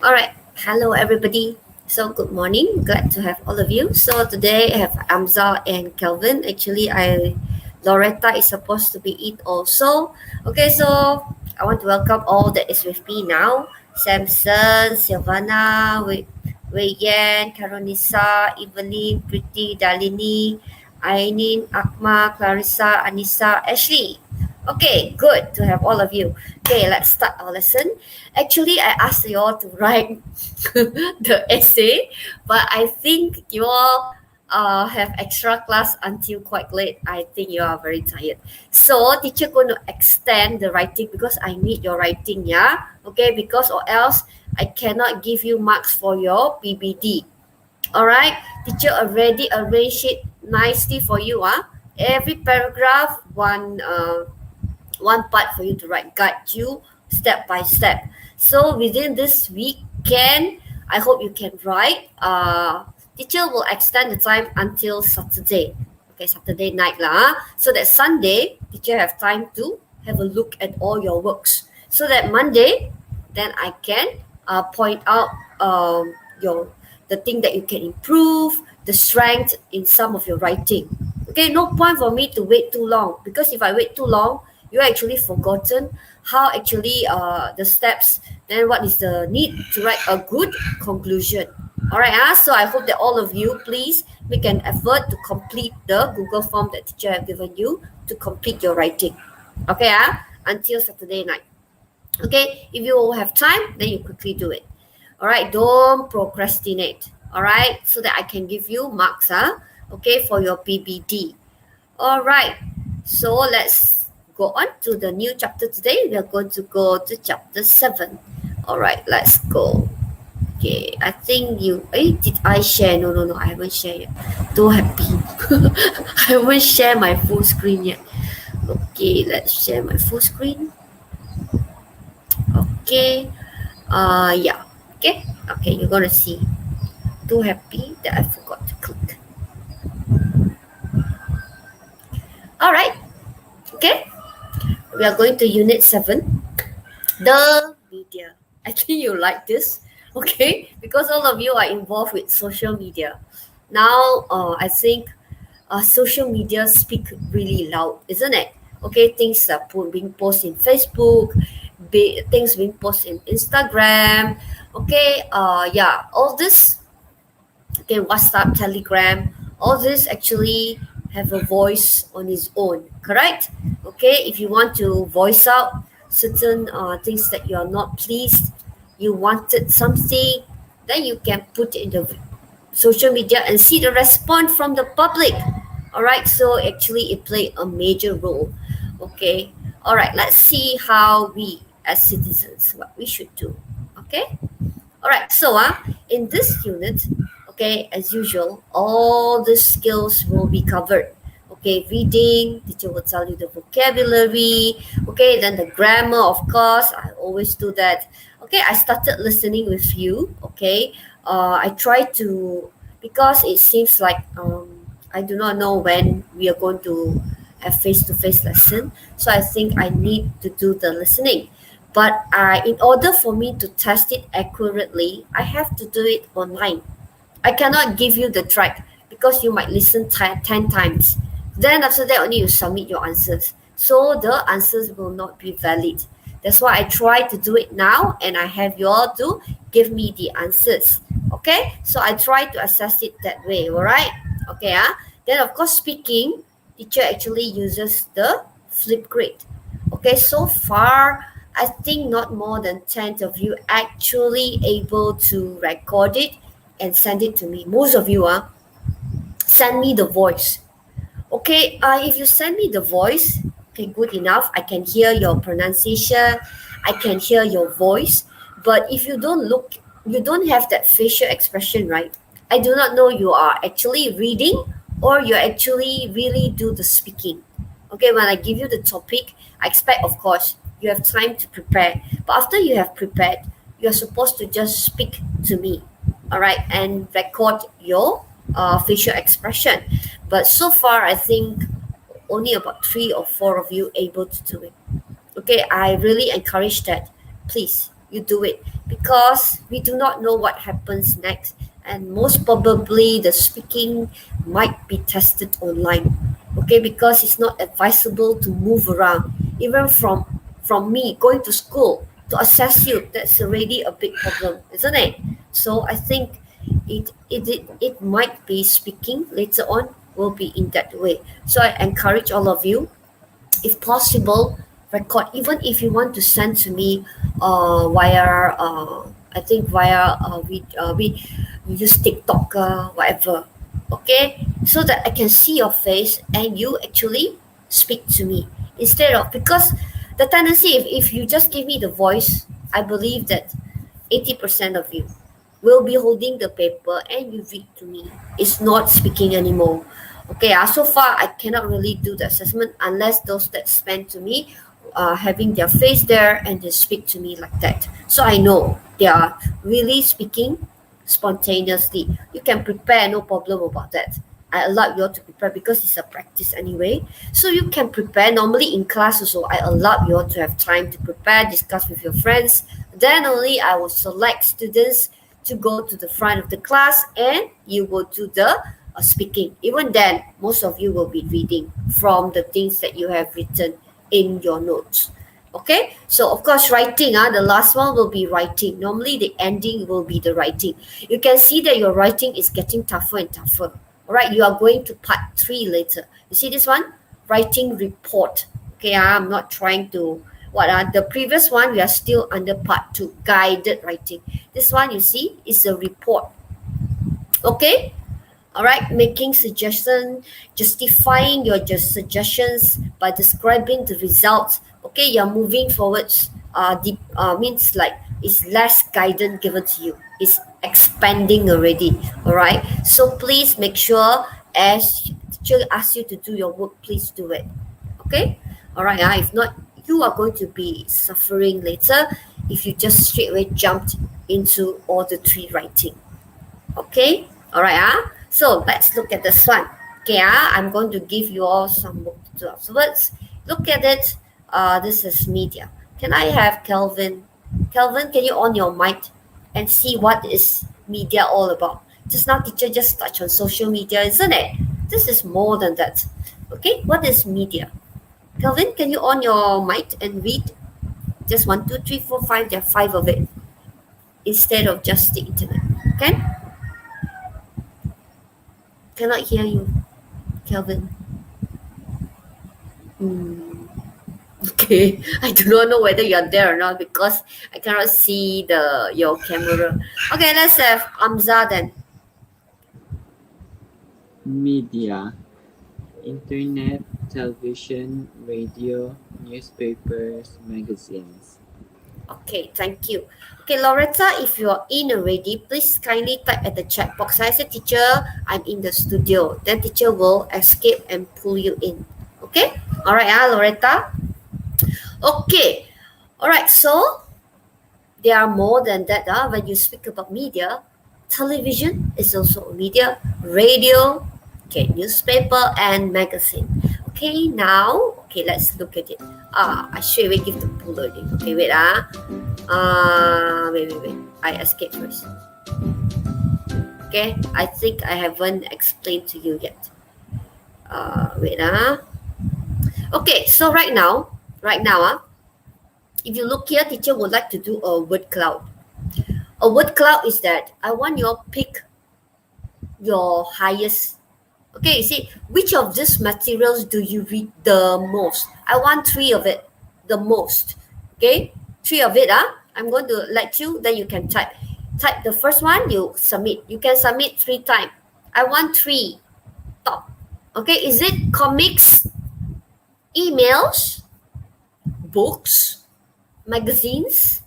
All right. Hello, everybody. So, good morning. Glad to have all of you. So, today I have Amza and Kelvin. Actually, Loretta is supposed to be it also. Okay, so I want to welcome all that is with me now. Samson, Silvana, Wei Yan, Karonisa, Evelyn, Pretty, Dalini, Ainin, Akma, Clarissa, Anissa, Ashley. Okay, good to have all of you. Okay, let's start our lesson. Actually, I asked you all to write the essay, but I think you all have extra class until quite late. I think you are very tired. So teacher going to extend the writing because I need your writing, yeah? Okay, because or else I cannot give you marks for your PBD. All right, teacher already arranged it nicely for you, Every paragraph, one part for you to write, guide you step by step. So within this weekend, I hope you can write. Teacher will extend the time until Saturday. Okay, Saturday night lah. So that Sunday, teacher have time to have a look at all your works. So that Monday, then I can point out the thing that you can improve, the strength in some of your writing. Okay, no point for me to wait too long because if I wait too long, you actually forgotten how actually the steps, then what is the need to write a good conclusion. All right, so I hope that all of you please make an effort to complete the Google form that teacher have given you to complete your writing. Okay, until Saturday night. Okay, if you have time, then you quickly do it. All right, don't procrastinate. All right, so that I can give you marks, okay, for your PBD. All right, so let's go on to the new chapter today. We are going to go to chapter 7. All right, let's go. Okay, I think did I share? No, I haven't shared yet. Too happy. I haven't shared my full screen yet. Okay, let's share my full screen. Okay, yeah, okay, you're gonna see. Too happy that I forgot to click. All right, okay, we are going to unit 7, the media. I think you like this, okay, because all of you are involved with social media. Now, I think social media speak really loud, isn't it? Okay, things are being posted in Facebook, things being posted in Instagram. Okay, yeah, all this. Okay, WhatsApp, Telegram, all this actually have a voice on its own, correct? Okay, if you want to voice out certain things that you are not pleased, you wanted something, then you can put it in the social media and see the response from the public. All right, so actually it played a major role. Okay, all right, let's see how we as citizens, what we should do. Okay, all right, so in this unit, okay, as usual, all the skills will be covered. Okay, reading, teacher will tell you the vocabulary. Okay, then the grammar, of course, I always do that. Okay, I started listening with you. Okay, I try to, because it seems like I do not know when we are going to have face-to-face lesson. So I think I need to do the listening. But in order for me to test it accurately, I have to do it online. I cannot give you the track because you might listen 10 times. Then after that, only you submit your answers. So the answers will not be valid. That's why I try to do it now and I have you all to give me the answers. Okay, so I try to assess it that way, all right? Okay, then of course speaking, teacher actually uses the Flipgrid. Okay, so far, I think not more than 10 of you actually able to record it and send it to me. Most of you send me the voice. Okay, if you send me the voice, okay, good enough. I can hear your pronunciation. I can hear your voice. But if you don't have that facial expression, right? I do not know you are actually reading or you actually really do the speaking. Okay, when I give you the topic, I expect, of course, you have time to prepare. But after you have prepared, you're supposed to just speak to me, all right, and record your facial expression. But so far, I think only about 3 or 4 of you able to do it. Okay, I really encourage that. Please you do it, because we do not know what happens next, and most probably the speaking might be tested online. Okay, because it's not advisable to move around, even from me going to school to assess you. That's already a big problem, isn't it? So I think it might be speaking later on will be in that way. So I encourage all of you, if possible, record, even if you want to send to me via I think via we use TikTok, whatever. Okay, so that I can see your face and you actually speak to me, instead of, because the tendency, if you just give me the voice, I believe that 80% of you will be holding the paper and you read to me. It's not speaking anymore. Okay, so far I cannot really do the assessment unless those that spend to me having their face there and they speak to me like that. So I know they are really speaking spontaneously. You can prepare, no problem about that. I allow you all to prepare because it's a practice anyway. So you can prepare. Normally in class also, I allow you all to have time to prepare, discuss with your friends. Then only I will select students to go to the front of the class and you will do the speaking. Even then, most of you will be reading from the things that you have written in your notes. Okay, so of course writing, the last one will be writing. Normally the ending will be the writing. You can see that your writing is getting tougher and tougher. All right, you are going to part 3 later. You see this one, writing report. Okay, I'm not trying to the previous one, we are still under part 2, guided writing. This one, you see, is a report. Okay, all right, making suggestion, justifying your suggestions by describing the results. Okay, you're moving forwards. Means like it's less guidance given to you, it's expanding already. All right, so please make sure, as teacher asks you to do your work, please do it. Okay, all right. If not, you are going to be suffering later if you just straight away jumped into all the 3 writing. Okay, all right. So let's look at this one. Okay, I'm going to give you all some work to do afterwards. Look at it. This is media. Can I have Kelvin? Kelvin, can you on your mic and see what is media all about? Just now, teacher just touched on social media, isn't it? This is more than that. Okay, what is media? Kelvin, can you on your mic and read? Just 1, 2, 3, 4, 5. There are 5 of it instead of just the internet. Okay? Cannot hear you, Kelvin. Okay, I do not know whether you are there or not because I cannot see your camera. Okay, let's have Amza then. Media, internet, television, radio, newspapers, magazines. Okay, thank you. Okay, Loretta, if you're in already, please kindly type at the chat box. I said, teacher, I'm in the studio. Then teacher will escape and pull you in. Okay? All right, Loretta. Okay. All right, so there are more than that. When you speak about media, television is also a media, radio, okay, newspaper, and magazine. Okay, now, okay, let's look at it. I straight away give the pull already. Okay, wait, wait. I escape first. Okay, I think I haven't explained to you yet. Wait, Okay, so right now, if you look here, teacher would like to do a word cloud. A word cloud is that I want you to pick your highest. Okay, you see, which of these materials do you read the most? I want 3 of it, the most. Okay, 3 of it. I'm going to let you, then you can type. Type the first one, you submit. You can submit 3 times. I want 3 top. Okay, is it comics, emails, books, magazines,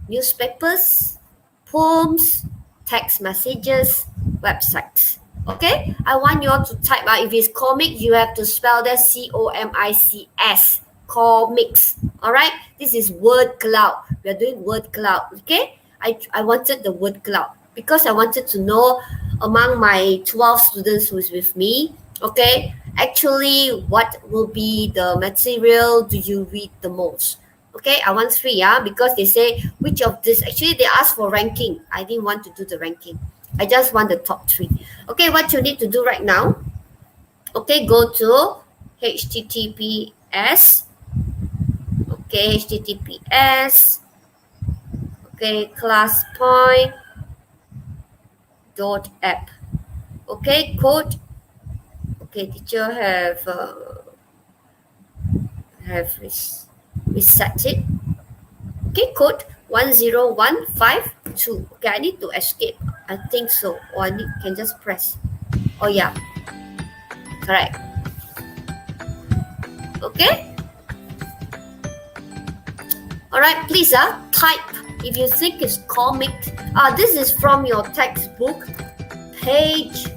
newspapers, poems, text messages, websites? Okay, I want you all to type. If it's comic, you have to spell that COMICS, comics. All right, this is word cloud. We are doing word cloud. Okay, I wanted the word cloud because I wanted to know among my 12 students who's with me. Okay, actually, what will be the material do you read the most? Okay, I want 3, yeah, because they say which of this. Actually, they asked for ranking. I didn't want to do the ranking. I just want the top 3. Okay, what you need to do right now. Okay, go to HTTPS. Okay, HTTPS. Okay, class point dot app. Okay, code. Okay, teacher have reset it. Okay, code 10152. Okay, I need to escape. I think so. Or I can just press. Oh yeah. Correct. Okay. Alright, please type if you think it's comic. This is from your textbook page.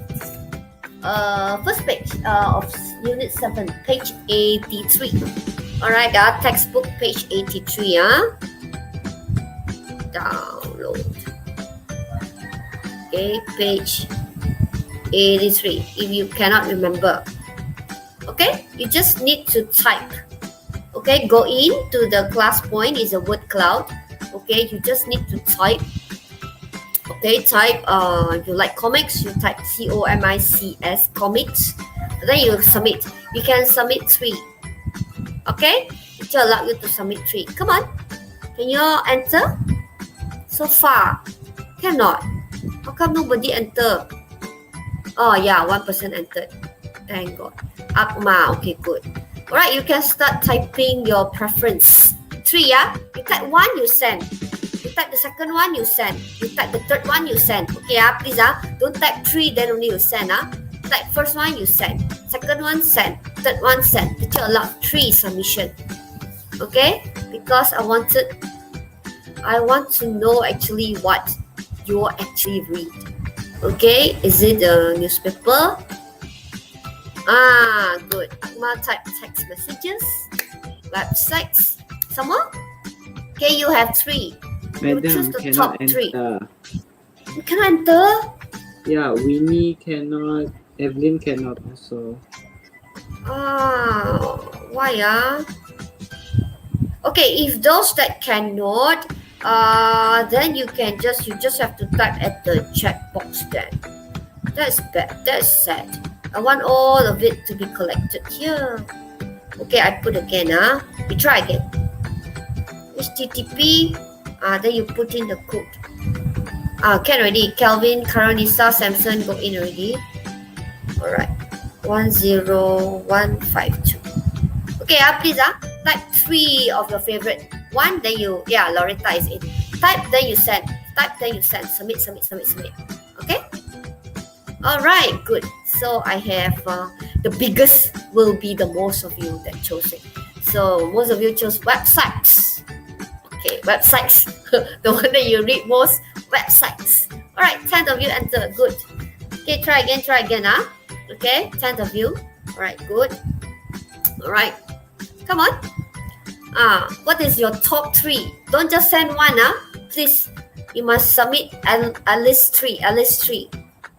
First page of unit 7, page 83. Alright, textbook page 83. Download. Okay, page 83. If you cannot remember, okay, you just need to type. Okay, go into the class point is a word cloud. Okay, you just need to type. Okay, type if you like comics, you type COMICS comics. Then you submit. You can submit 3. Okay, it will allow you to submit 3. Come on, can you enter? So far, cannot. How come nobody enter? Oh yeah, 1% entered. Thank God. Akma, okay, good. Alright, you can start typing your preference. 3, yeah? You type 1, you send. You type the second one, you send. You type the third one, you send. Okay, please, don't type 3, then only you send. Type first one, you send. Second one, send. Third one, send. Teacher allowed 3 submission. Okay? Because I want to know actually what you actually read. Okay, is it a newspaper? Good. Akmal type text messages, websites. Some more? Okay, you have 3. You choose Madam, the cannot top 3. enter. You cannot enter? Yeah, Winnie cannot. Evelyn cannot also. Why? Okay, if those that cannot, then you just have to type at the chat box then. That's bad. That's sad. I want all of it to be collected here. Okay, I put again. We try again. HTTP. Then you put in the code. Can already. Kelvin, Karanisa, Samson go in already. Alright. 10152. Okay, please type 3 of your favorite. 1, then you Loretta is in. Type, then you send. Type, then you send. Submit. Okay? Alright, good. So I have the biggest will be the most of you that chose it. So most of you chose websites. Okay, websites. The one that you read most, websites. Alright, 10 of you enter. Good. Okay, try again. Okay, 10 of you. Alright, good. Alright. Come on. What is your top 3? Don't just send 1, please. You must submit at least 3.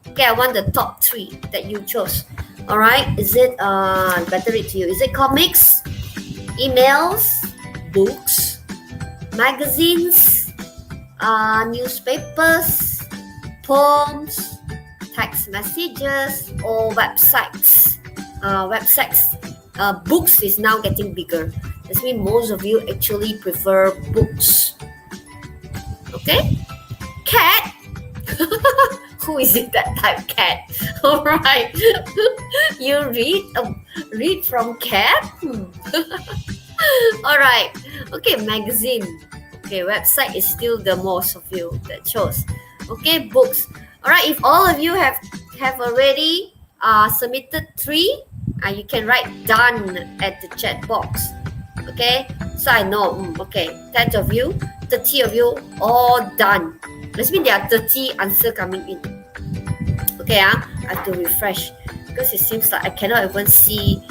Okay, I want the top 3 that you chose. Alright, is it better read to you? Is it comics, emails, books, magazines, newspapers, poems, text messages, or websites? Books is now getting bigger. That means most of you actually prefer books. Okay? Cat? Who is it that type cat? Alright. You read from cat? Alright. Okay, magazine. Okay, website is still the most of you that chose. Okay, books. Alright, if all of you have already submitted 3, you can write done at the chat box. Okay, so I know. Okay, 10 of you, 30 of you, all done. That means there are 30 answers coming in. Okay, I have to refresh because it seems like I cannot even see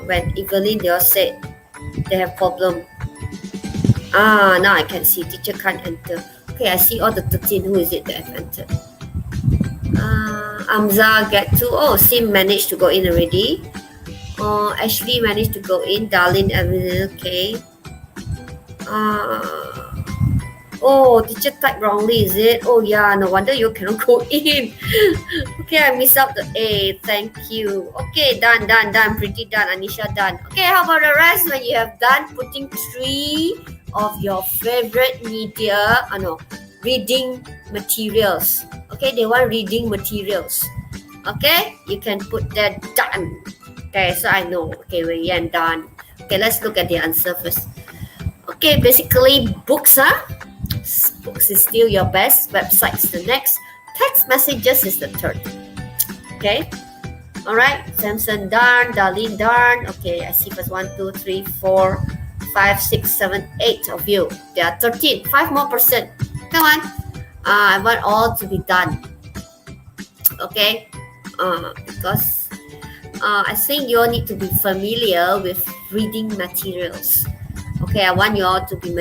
when Evelyn they all said they have problem. Now I can see teacher can't enter. Okay, I see all the 13. Who is it that have entered? Amza get to. Oh, Sim managed to go in already. Ashley managed to go in. Darlene, Evelyn, okay. Uh, oh, teacher typed wrongly, is it? Oh yeah, no wonder you cannot go in. Okay, I missed out the A. Thank you. Okay, done. Pretty done. Anisha done. Okay, how about the rest? When you have done putting 3 of your favorite media, reading materials. Okay, they want reading materials. Okay, you can put that done. Okay, so I know. Okay, we're done. Okay, let's look at the answer first. Okay, basically books, books is still your best. Websites the next. Text messages is the third. Okay. All right. Samson done. Darlene done. Okay, I see first 1, 2, 3, 4, 5, 6, 7, 8 of you. There are 13. 5 more percent. Come on. I want all to be done. Okay. Because I think you all need to be familiar with reading materials. Okay, I want you all to be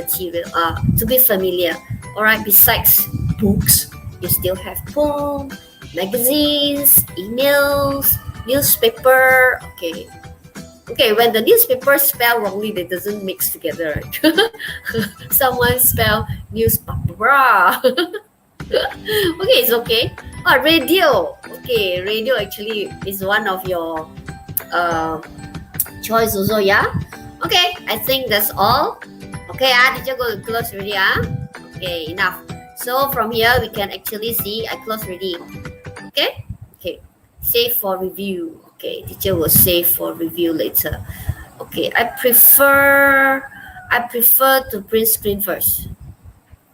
familiar. All right. Besides books, you still have poem, magazines, emails, newspaper. Okay, when the newspaper spell wrongly, they doesn't mix together. Someone spell newspaper. Okay, it's okay. Radio. Okay, radio actually is one of your choice also, yeah? Okay, I think that's all. Okay, teacher go to close already, Okay, enough. So from here, we can actually see I close already. Okay, save for review. Okay, teacher will save for review later. Okay, I prefer to print screen first.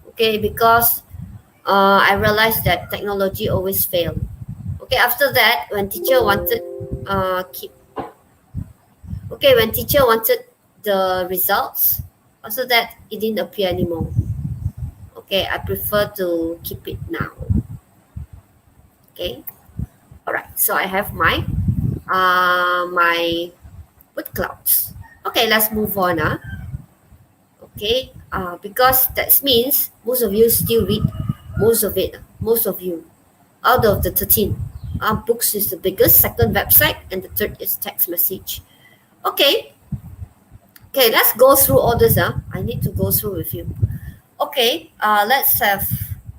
Okay, because I realized that technology always fail. Okay, after that, when teacher wanted when teacher wanted the results, also that it didn't appear anymore. Okay, I prefer to keep it now. Okay, all right. So I have my word clouds. Okay, let's move on. Okay, because that means most of you still read most of it. Most of you, out of the 13, books is the biggest. Second, website, and the third is text message. Okay, let's go through all this. I need to go through with you. Okay, let's have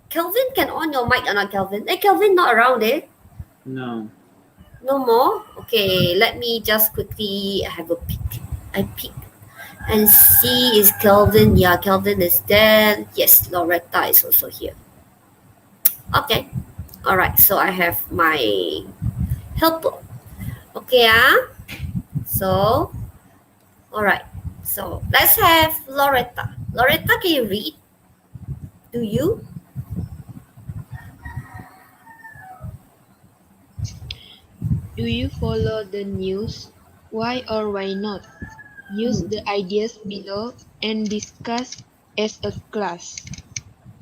Kelvin. Can on your mic or not, Kelvin? Hey, Kelvin not around, eh? No. No more? Okay, let me just quickly have a peek. I peek and see is Kelvin. Yeah, Kelvin is there. Yes, Loretta is also here. Okay, all right. So I have my helper. Okay, so all right. So let's have Loretta. Loretta, can you read? Do you? Do you follow the news? Why or why not? Use the ideas below and discuss as a class.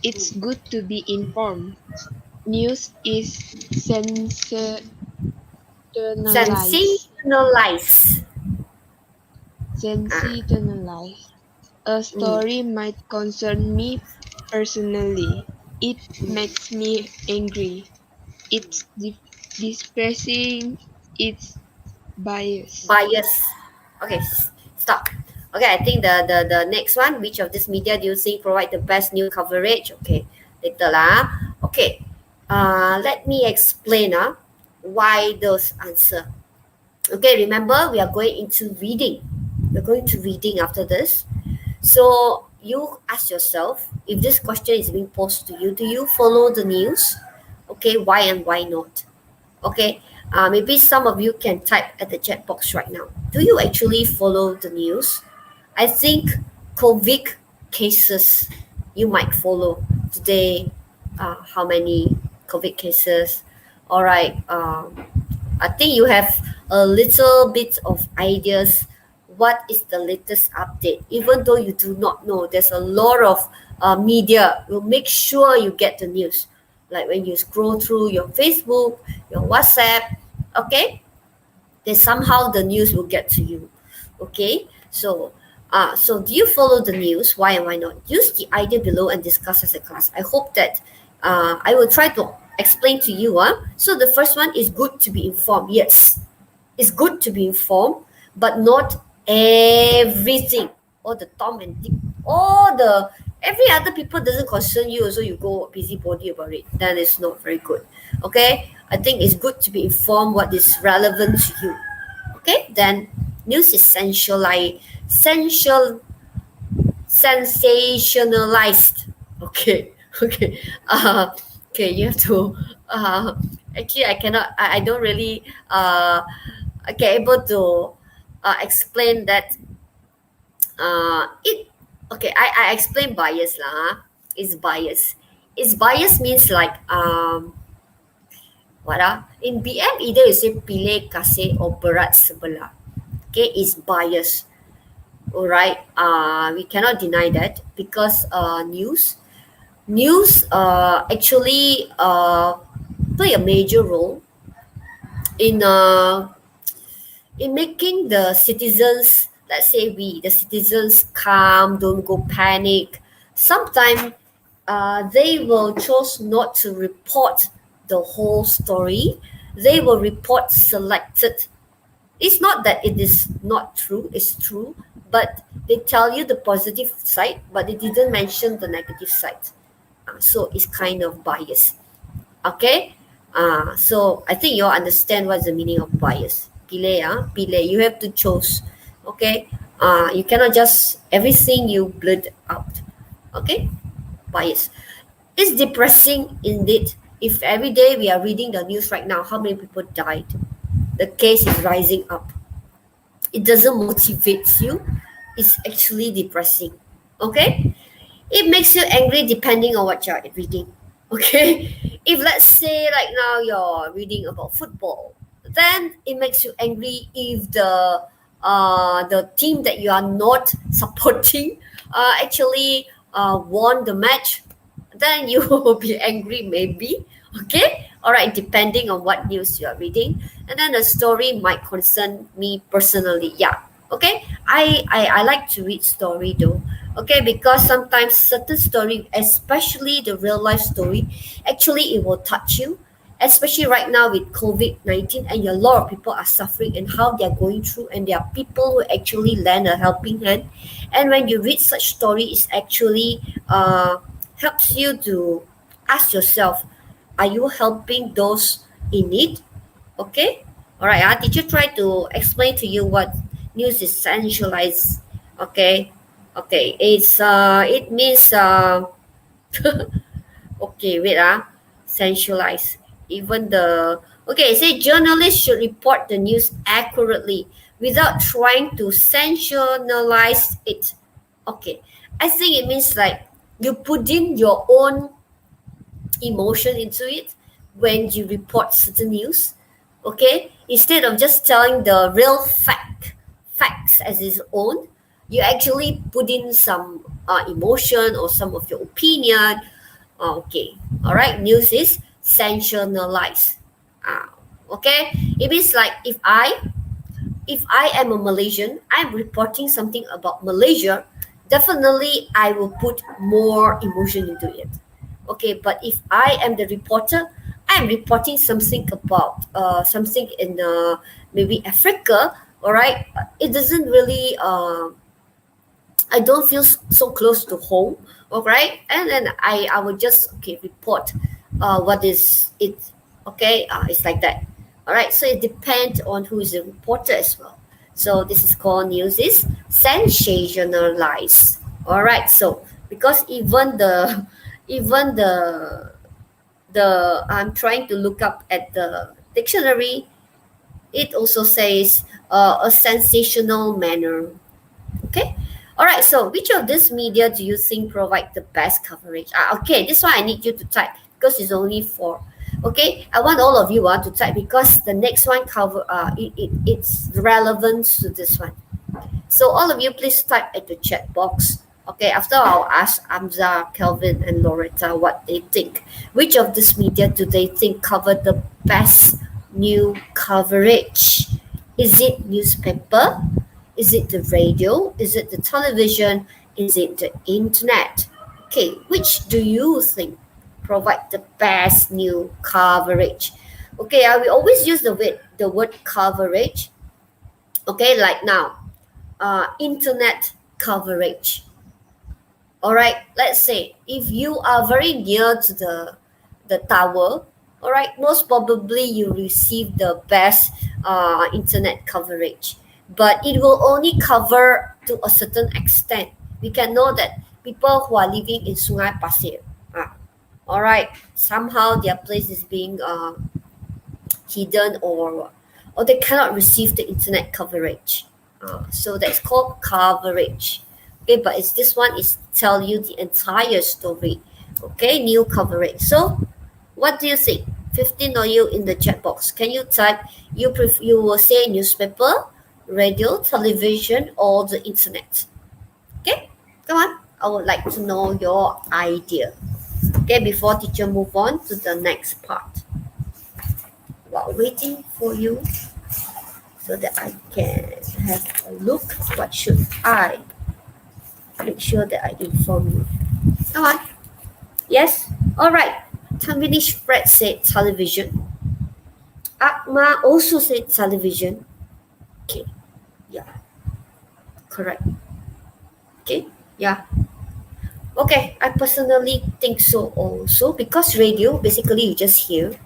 It's good to be informed. News is sensationalized. Sensationalized. A story might concern me personally. It makes me angry. It's depressing. It's biased. Okay, stop. Okay, I think the next one. Which of this media do you think provide the best news coverage? Okay, later lah. Okay, let me explain why those answer. Okay, remember we are going into reading. We're going to reading after this. So you ask yourself, if this question is being posed to you, do you follow the news? Okay, why and why not? Okay, maybe some of you can type at the chat box right now. Do you actually follow the news? I think COVID cases you might follow today. How many COVID cases? All right. I think you have a little bit of ideas. What is the latest update? Even though you do not know, there's a lot of media. Will make sure you get the news. Like when you scroll through your Facebook, your WhatsApp, okay? Then somehow the news will get to you, okay? So do you follow the news? Why and why not? Use the idea below and discuss as a class. I hope that I will try to explain to you. So the first one is good to be informed. Yes, it's good to be informed, but not everything. All the Tom and Dick all the every other people doesn't concern you, so you go busybody about it, then it's not very good. Okay, I think it's good to be informed what is relevant to you. Okay, then news is sensationalized. Okay, okay, okay. You have to. Actually, I cannot. I don't really get able to explain that. It okay. I explain bias lah. It's bias. It's bias means like what in BM either you say pilih kasih or berat sebelah. Okay, is bias. All right. We cannot deny that because news actually play a major role in making the citizens, let's say the citizens calm, don't go panic. Sometimes they will choose not to report the whole story. They will report selected. It's not that it is not true, it's true, but they tell you the positive side, but they didn't mention the negative side. So it's kind of bias. Okay? So I think you all understand what's the meaning of bias. Pilih, you have to choose. Okay? You cannot just everything you blurt out. Okay? Bias. It's depressing indeed. If every day we are reading the news right now, how many people died? The case is rising up. It doesn't motivate you. It's actually depressing. Okay? It makes you angry depending on what you're reading. Okay? If let's say right now you're reading about football, then it makes you angry if the team that you are not supporting actually won the match, then you will be angry maybe. Okay, all right, depending on what news you are reading. And then the story might concern me personally. Yeah, okay, I like to read story though. Okay, because sometimes certain story, especially the real life story, actually it will touch you, especially right now with COVID-19, and a lot of people are suffering and how they're going through, and there are people who actually lend a helping hand. And when you read such story, it actually helps you to ask yourself, are you helping those in need? Okay, all right. Teacher try to explain to you what news is centralized. Okay, okay. It means okay. Wait centralized. Even the okay. Say journalists should report the news accurately without trying to sensationalize it. Okay, I think it means like you put in your own emotion into it when you report certain news. Okay, instead of just telling the real facts as its own, you actually put in some emotion or some of your opinion. Okay, all right. News is sensationalized. Okay, it means like if I am a Malaysian, I'm reporting something about Malaysia, definitely I will put more emotion into it. Okay, but if I am the reporter, I'm reporting something about something in maybe Africa. All right, it doesn't really. I don't feel so close to home. All right, and then I will just report what is it. Okay, it's like that. All right, so it depends on who is the reporter as well. So this is called news is sensationalized. All right, so because even the I'm trying to look up at the dictionary, it also says a sensational manner. Okay, all right, so which of this media do you think provide the best coverage? Okay, this one I need you to type because it's only 4. Okay, I want all of you to type because the next one it's relevant to this one. So all of you please type at the chat box. Okay, after I'll ask Amza, Kelvin, and Loretta what they think. Which of this media do they think covered the best new coverage? Is it newspaper? Is it the radio? Is it the television? Is it the internet? Okay, which do you think provide the best new coverage? Okay, I will always use the word coverage. Okay, like now, internet coverage. All right, let's say if you are very near to the tower, all right, most probably you receive the best internet coverage, but it will only cover to a certain extent. We can know that people who are living in Sungai Pasir, all right, somehow their place is being hidden, or they cannot receive the internet coverage. So that's called coverage. Okay, but it's this one is tell you the entire story. Okay, new coverage. So what do you think? 15 of you in the chat box. Can you type you will say newspaper, radio, television, or the internet? Okay, come on. I would like to know your idea. Okay, before teacher move on to the next part. While waiting for you so that I can have a look, what should I make sure that I inform you? Come on. Yes? Alright. Taminish Fred said television. Akma also said television. Okay. Yeah. Correct. Okay. Yeah. Okay. I personally think so also, because radio, basically you just hear.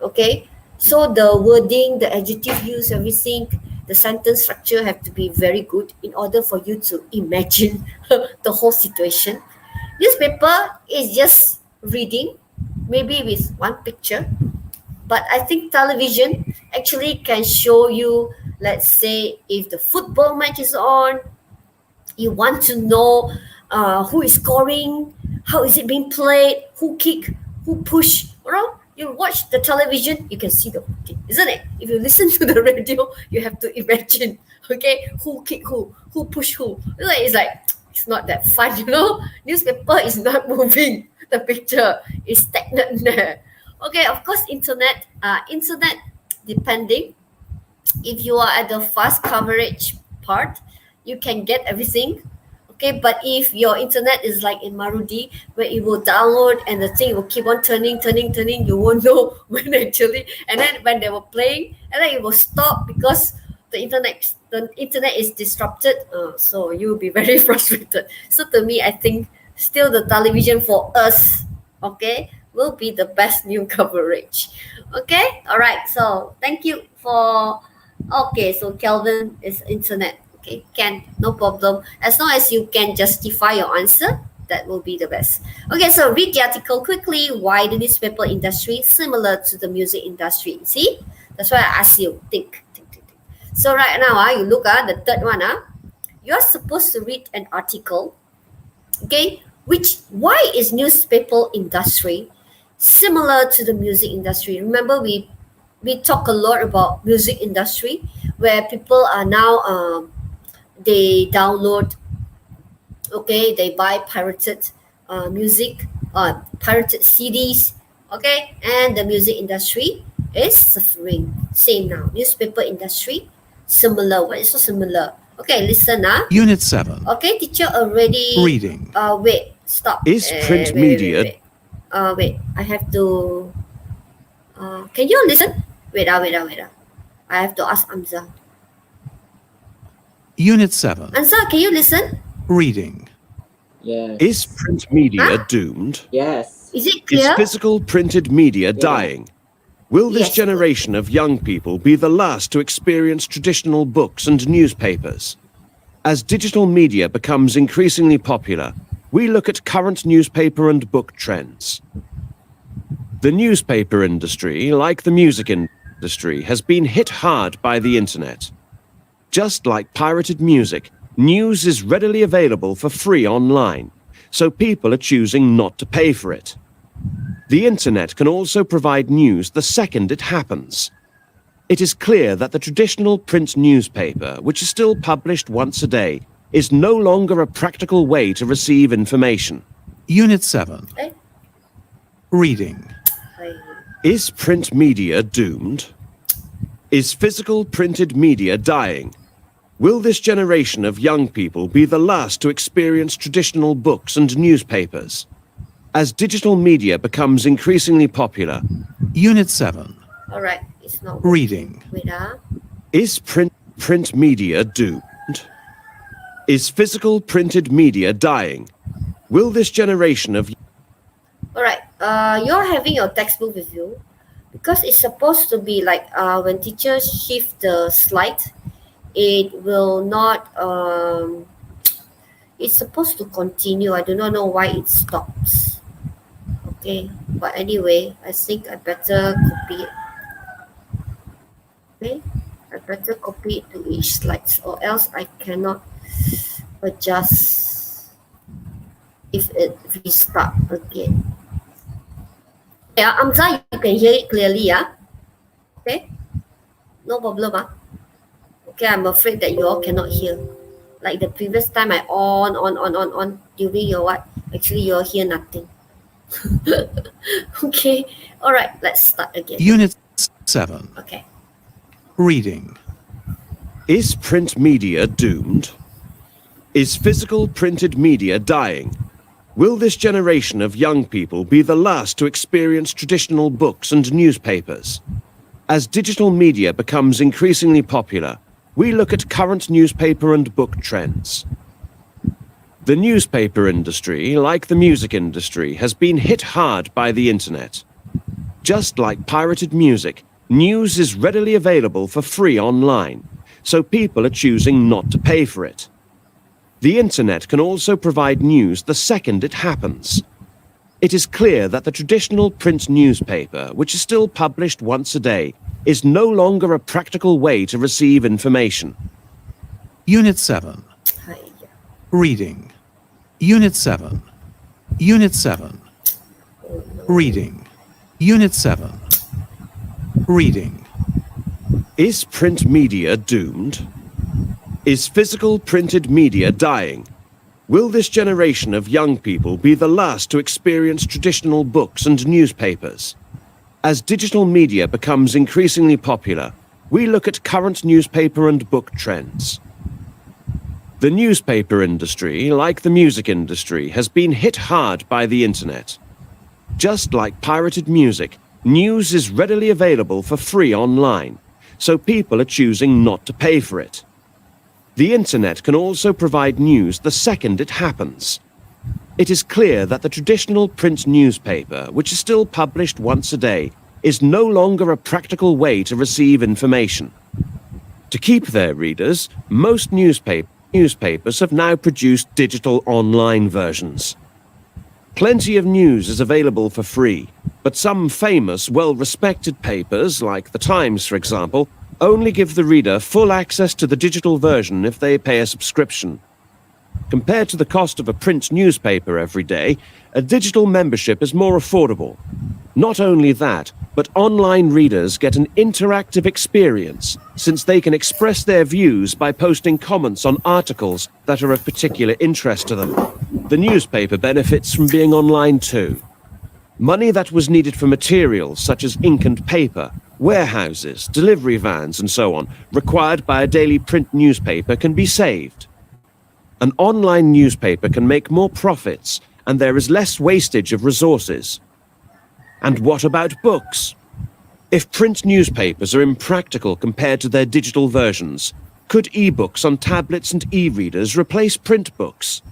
Okay. So the wording, the adjective use, everything, the sentence structure have to be very good in order for you to imagine the whole situation. Newspaper is just reading, maybe with one picture. But I think television actually can show you, let's say, if the football match is on, you want to know who is scoring, how is it being played, who kick, who push, you know? You watch the television, you can see the whole thing, isn't it? If you listen to the radio, you have to imagine, okay, who kick who push who. It's like, it's not that fun, you know. Newspaper is not moving. The picture is stagnant there. Okay, of course, internet depending. If you are at the fast coverage part, you can get everything. Okay, but if your internet is like in Marudi, where it will download and the thing will keep on turning, you won't know when actually, and then when they were playing, and then it will stop because the internet is disrupted. So you will be very frustrated. So to me, I think still the television for us, okay, will be the best new coverage. Okay, all right. So thank you for. Okay, so Kelvin is internet. Okay, can, no problem. As long as you can justify your answer, that will be the best. Okay, so read the article quickly. Why the newspaper industry similar to the music industry? See, that's why I ask you. Think. So right now, you look at the third one. You're supposed to read an article. Okay, why is newspaper industry similar to the music industry? Remember, we talk a lot about music industry, where people are now they download, okay, they buy pirated music, pirated CDs, okay, and the music industry is suffering. Same now. Newspaper industry, similar. What is so similar? Okay, listen. Unit 7. Okay, teacher already. Reading. Wait, stop. Is print media... Wait, I have to... can you listen? Wait. I have to ask Amza. Unit 7. Amza, can you listen? Reading. Yes. Is print media Huh? doomed? Yes. Is it Is clear? physical printed media dying? Will this Yes. generation of young people be the last to experience traditional books and newspapers? As digital media becomes increasingly popular, we look at current newspaper and book trends. The newspaper industry, like the music industry, has been hit hard by the internet. Just like pirated music, news is readily available for free online, so people are choosing not to pay for it. The internet can also provide news the second it happens. It is clear that the traditional print newspaper, which is still published once a day, is no longer a practical way to receive information. Unit 7. Eh? Reading. Is print media doomed? Is physical printed media dying? Will this generation of young people be the last to experience traditional books and newspapers? As digital media becomes increasingly popular, Unit 7. All right, it's not. Reading. Wait. is print media doomed? Is physical printed media dying? Will this generation of All right. You're having your textbook with you because it's supposed to be like when teachers shift the slide, it will not. It's supposed to continue. I do not know why it stops. Okay, but anyway, I think I better copy it. Okay, I better copy it to each slides, or else I cannot adjust if it restart again. Yeah, Amza, you can hear it clearly, yeah? Okay? No problem, Okay, I'm afraid that you all cannot hear. Like the previous time I on during your what? Actually, you all hear nothing. Okay, all right, let's start again. Unit 7. Okay. Reading. Is print media doomed? Is physical printed media dying? Will this generation of young people be the last to experience traditional books and newspapers? As digital media becomes increasingly popular, we look at current newspaper and book trends. The newspaper industry, like the music industry, has been hit hard by the internet. Just like pirated music, news is readily available for free online, so people are choosing not to pay for it. The internet can also provide news the second it happens. It is clear that the traditional print newspaper, which is still published once a day, is no longer a practical way to receive information. Unit 7. Hiya. Reading. Unit 7. Unit 7. Oh, no. Reading. Unit 7. Reading. Is print media doomed? Is physical printed media dying? Will this generation of young people be the last to experience traditional books and newspapers? As digital media becomes increasingly popular, we look at current newspaper and book trends. The newspaper industry, like the music industry, has been hit hard by the internet. Just like pirated music, news is readily available for free online, so people are choosing not to pay for it. The internet can also provide news the second it happens. It is clear that the traditional print newspaper, which is still published once a day, is no longer a practical way to receive information. To keep their readers, most newspapers have now produced digital online versions. Plenty of news is available for free, but some famous, well-respected papers, like The Times, for example, only give the reader full access to the digital version if they pay a subscription. Compared to the cost of a print newspaper every day, a digital membership is more affordable. Not only that, but online readers get an interactive experience, since they can express their views by posting comments on articles that are of particular interest to them. The newspaper benefits from being online too. Money that was needed for materials such as ink and paper, warehouses, delivery vans, and so on, required by a daily print newspaper can be saved. An online newspaper can make more profits, and there is less wastage of resources. And what about books? If print newspapers are impractical compared to their digital versions, could e-books on tablets and e-readers replace print books?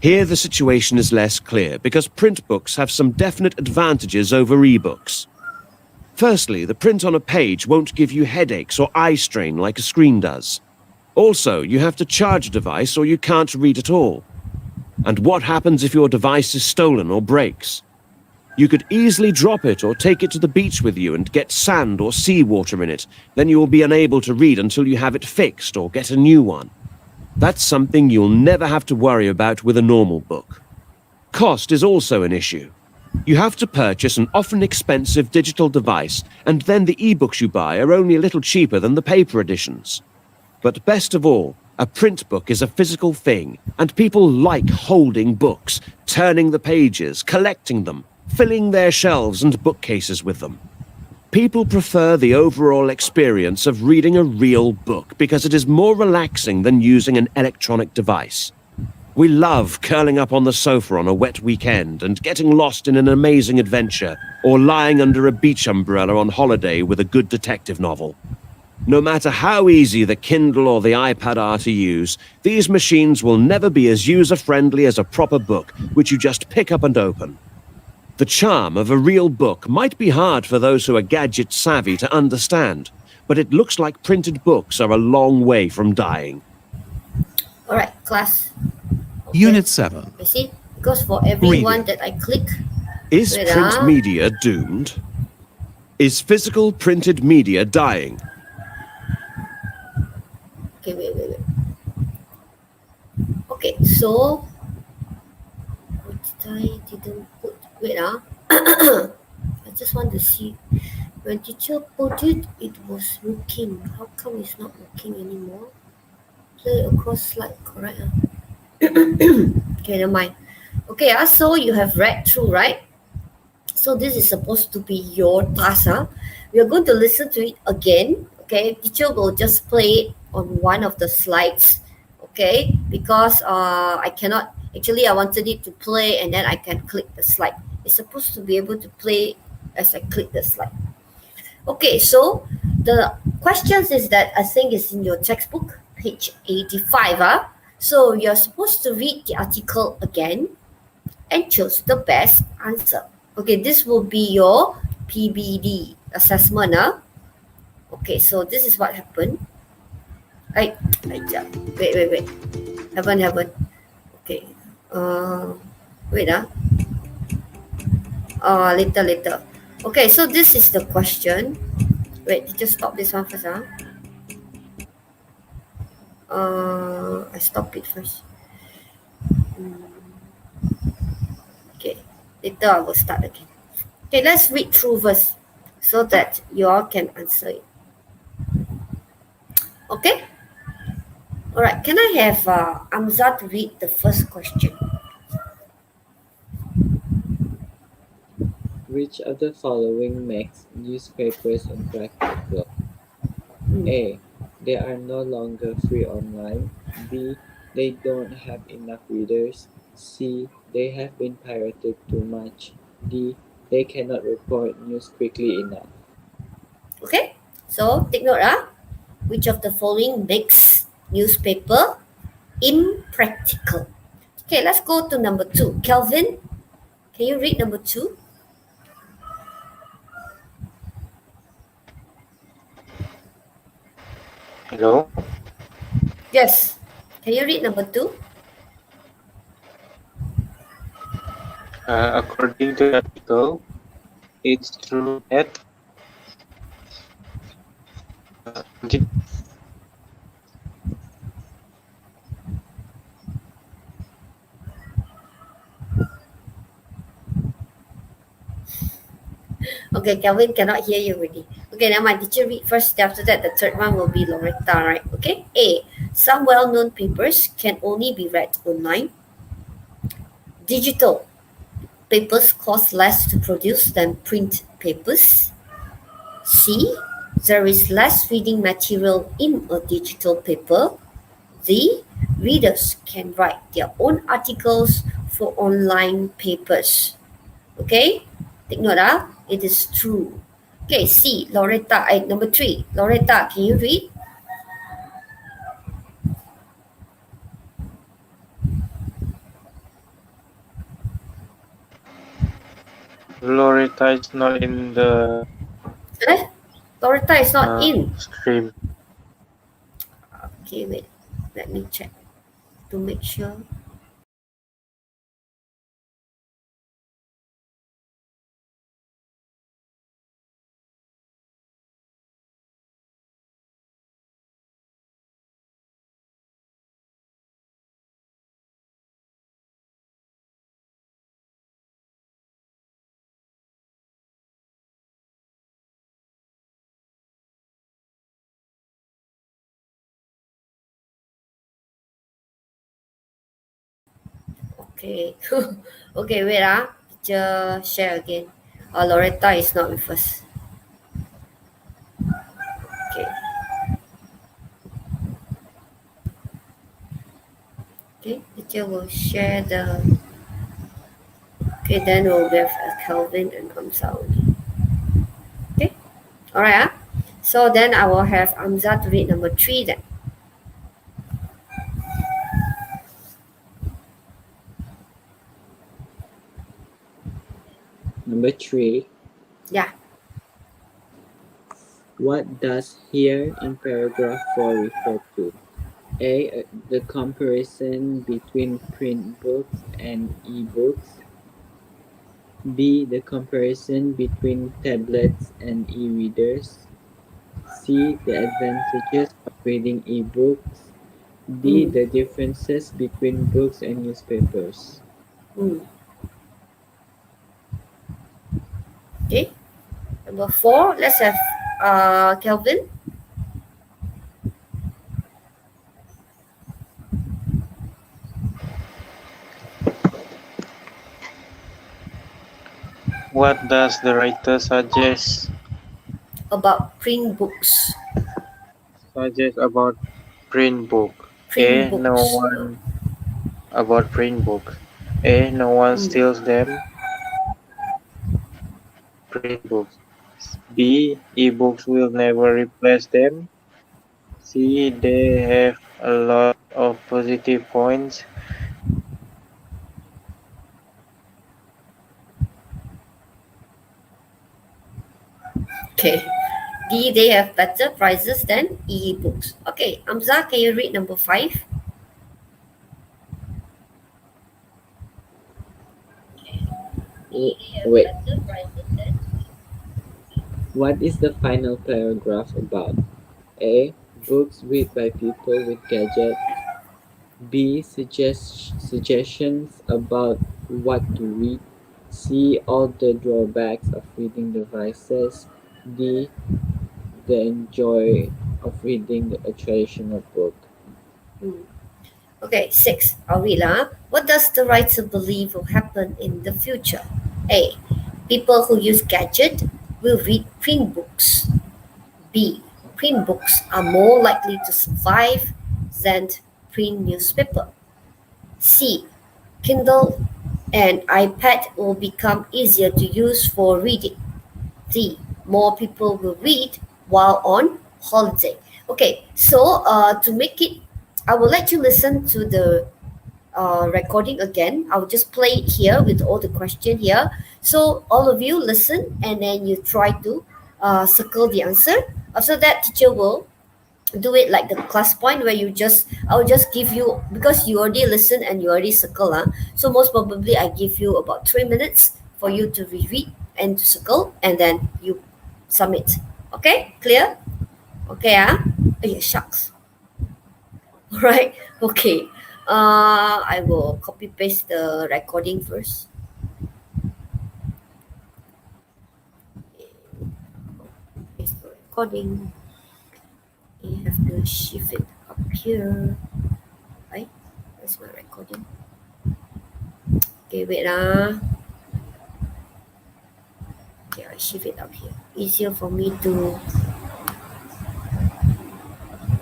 Here the situation is less clear because print books have some definite advantages over e-books. Firstly, the print on a page won't give you headaches or eye strain like a screen does. Also, you have to charge a device or you can't read at all. And what happens if your device is stolen or breaks? You could easily drop it or take it to the beach with you and get sand or seawater in it. Then you will be unable to read until you have it fixed or get a new one. That's something you'll never have to worry about with a normal book. Cost is also an issue. You have to purchase an often expensive digital device, and then the e-books you buy are only a little cheaper than the paper editions. But best of all, a print book is a physical thing, and people like holding books, turning the pages, collecting them, filling their shelves and bookcases with them. People prefer the overall experience of reading a real book because it is more relaxing than using an electronic device. We love curling up on the sofa on a wet weekend and getting lost in an amazing adventure, or lying under a beach umbrella on holiday with a good detective novel. No matter how easy the Kindle or the iPad are to use, these machines will never be as user-friendly as a proper book, which you just pick up and open. The charm of a real book might be hard for those who are gadget-savvy to understand, but it looks like printed books are a long way from dying. All right, class. Okay. Unit 7. You see, because for every one Reading. that I click, Is Wait, print media doomed? Is physical printed media dying? okay, wait. Okay, so what I didn't put. Wait, I just want to see. When teacher put it, it was working. How come it's not working anymore? Play across slide, correct? Okay, never mind. Okay, so you have read through, right? So this is supposed to be your task. We are going to listen to it again. Okay, teacher will just play it on one of the slides. Okay, because I cannot. Actually, I wanted it to play and then I can click the slide. It's supposed to be able to play as I click the slide. Okay, so the questions is that I think is in your textbook, page 85. So you're supposed to read the article again and choose the best answer. Okay, this will be your PBD assessment. Okay, so this is what happened. Wait. Haven't. Okay. Wait. Later. Okay, so this is the question. Wait, just stop this one first. I stop it first. Okay, later I will start again. Okay, let's read through first so that you all can answer it. Okay? Alright, can I have Amzad read the first question? Which of the following makes newspapers impractical? A. They are no longer free online. B. They don't have enough readers. C. They have been pirated too much. D. They cannot report news quickly enough. Okay, so take note. Which of the following makes newspaper impractical? Okay, let's go to number 2. Kelvin, can you read number 2? Hello. Yes. Can you read number 2? According to the article, it's true that Okay, Kelvin cannot hear you already. Okay, now my teacher read first. After that, the third one will be Loretta, right? Okay. A. Some well-known papers can only be read online. Digital papers cost less to produce than print papers. C. There is less reading material in a digital paper. D. Readers can write their own articles for online papers. Okay, take note. It is true. Okay, C. Loretta, number 3. Loretta, can you read? Loretta is not in the Loretta is not in. stream. Okay, wait. Let me check to make sure. Okay. Okay, wait. Teacher share again. Loretta is not with us. Okay. Okay, teacher will share the. Okay, then we'll have Calvin and Amsa only. Okay. Alright. So then I will have Amza to read number 3 then. Number 3. Yeah. What does here in paragraph 4 refer to? A. The comparison between print books and e-books. B. The comparison between tablets and e-readers. C. The advantages of reading e-books. D. The differences between books and newspapers. Okay. Number 4, let's have Kelvin. What does the writer suggest About print books. about print book? Print A. No books. one about print book. A. No one steals them. Print books. B. E-books will never replace them. C. They have a lot of positive points. Okay. D, they have better prices than e-books. Okay, Amza, can you read number 5? Wait. What is the final paragraph about? A. Books read by people with gadgets. B. Suggestions about what to read. C. All the drawbacks of reading devices. D. The enjoy of reading a traditional book. Okay, 6. I'll read. What does the writer believe will happen in the future? A. People who use gadget will read print books. B. Print books are more likely to survive than print newspaper. C. Kindle and iPad will become easier to use for reading. D. More people will read while on holiday. Okay, so to make it, I will let you listen to the recording again. I'll just play it here with all the question here. So all of you listen and then you try to circle the answer. After that, teacher will do it like the class point where I'll just give you, because you already listen and you already circle. So most probably I give you about 3 minutes for you to reread and to circle and then you submit. Okay, clear? Okay, oh, shucks. All right, okay. I will copy paste the recording first. Paste the recording. You have to shift it up here. Right? That's my recording. Okay, wait. Okay, I shift it up here. Easier for me to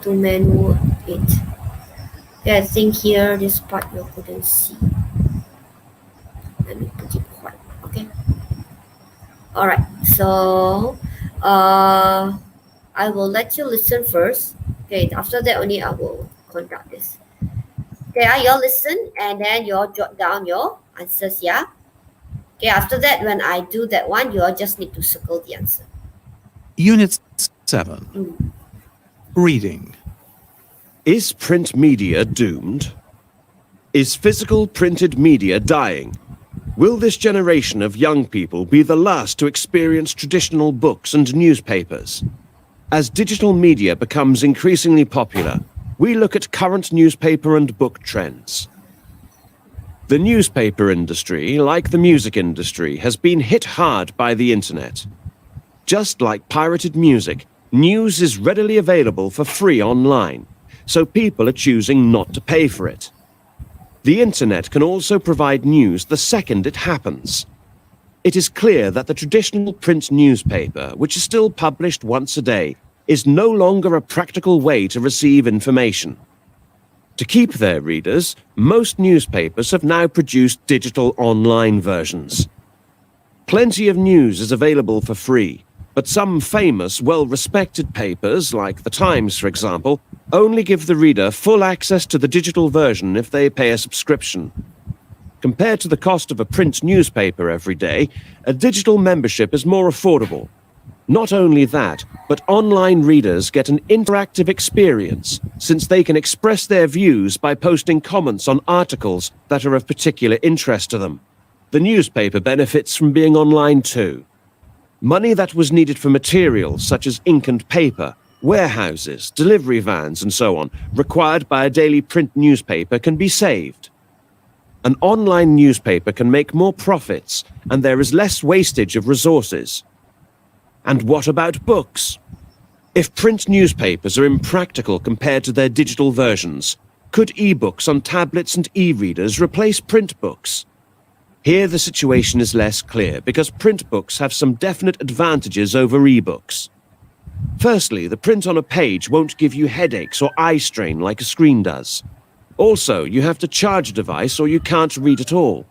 manual it. Okay, I think here this part you couldn't see. Let me put it white. Okay. Alright, so I will let you listen first. Okay, after that only I will conduct this. Okay, you all listen and then you all jot down your answers, yeah? Okay, after that when I do that one, you all just need to circle the answer. Unit 7. Reading. Is print media doomed? Is physical printed media dying? Will this generation of young people be the last to experience traditional books and newspapers? As digital media becomes increasingly popular, we look at current newspaper and book trends. The newspaper industry, like the music industry, has been hit hard by the internet. Just like pirated music, news is readily available for free online, so people are choosing not to pay for it. The internet can also provide news the second it happens. It is clear that the traditional print newspaper, which is still published once a day, is no longer a practical way to receive information. To keep their readers, most newspapers have now produced digital online versions. Plenty of news is available for free, But some famous, well-respected papers, like The Times, for example, only give the reader full access to the digital version if they pay a subscription. Compared to the cost of a print newspaper every day, a digital membership is more affordable. Not only that, but online readers get an interactive experience, since they can express their views by posting comments on articles that are of particular interest to them. The newspaper benefits from being online too. Money that was needed for materials such as ink and paper, warehouses, delivery vans, and so on, required by a daily print newspaper can be saved. An online newspaper can make more profits, and there is less wastage of resources. And what about books? If print newspapers are impractical compared to their digital versions, could e-books on tablets and e-readers replace print books? Here the situation is less clear because print books have some definite advantages over e-books. Firstly, the print on a page won't give you headaches or eye strain like a screen does. Also, you have to charge a device or you can't read at all.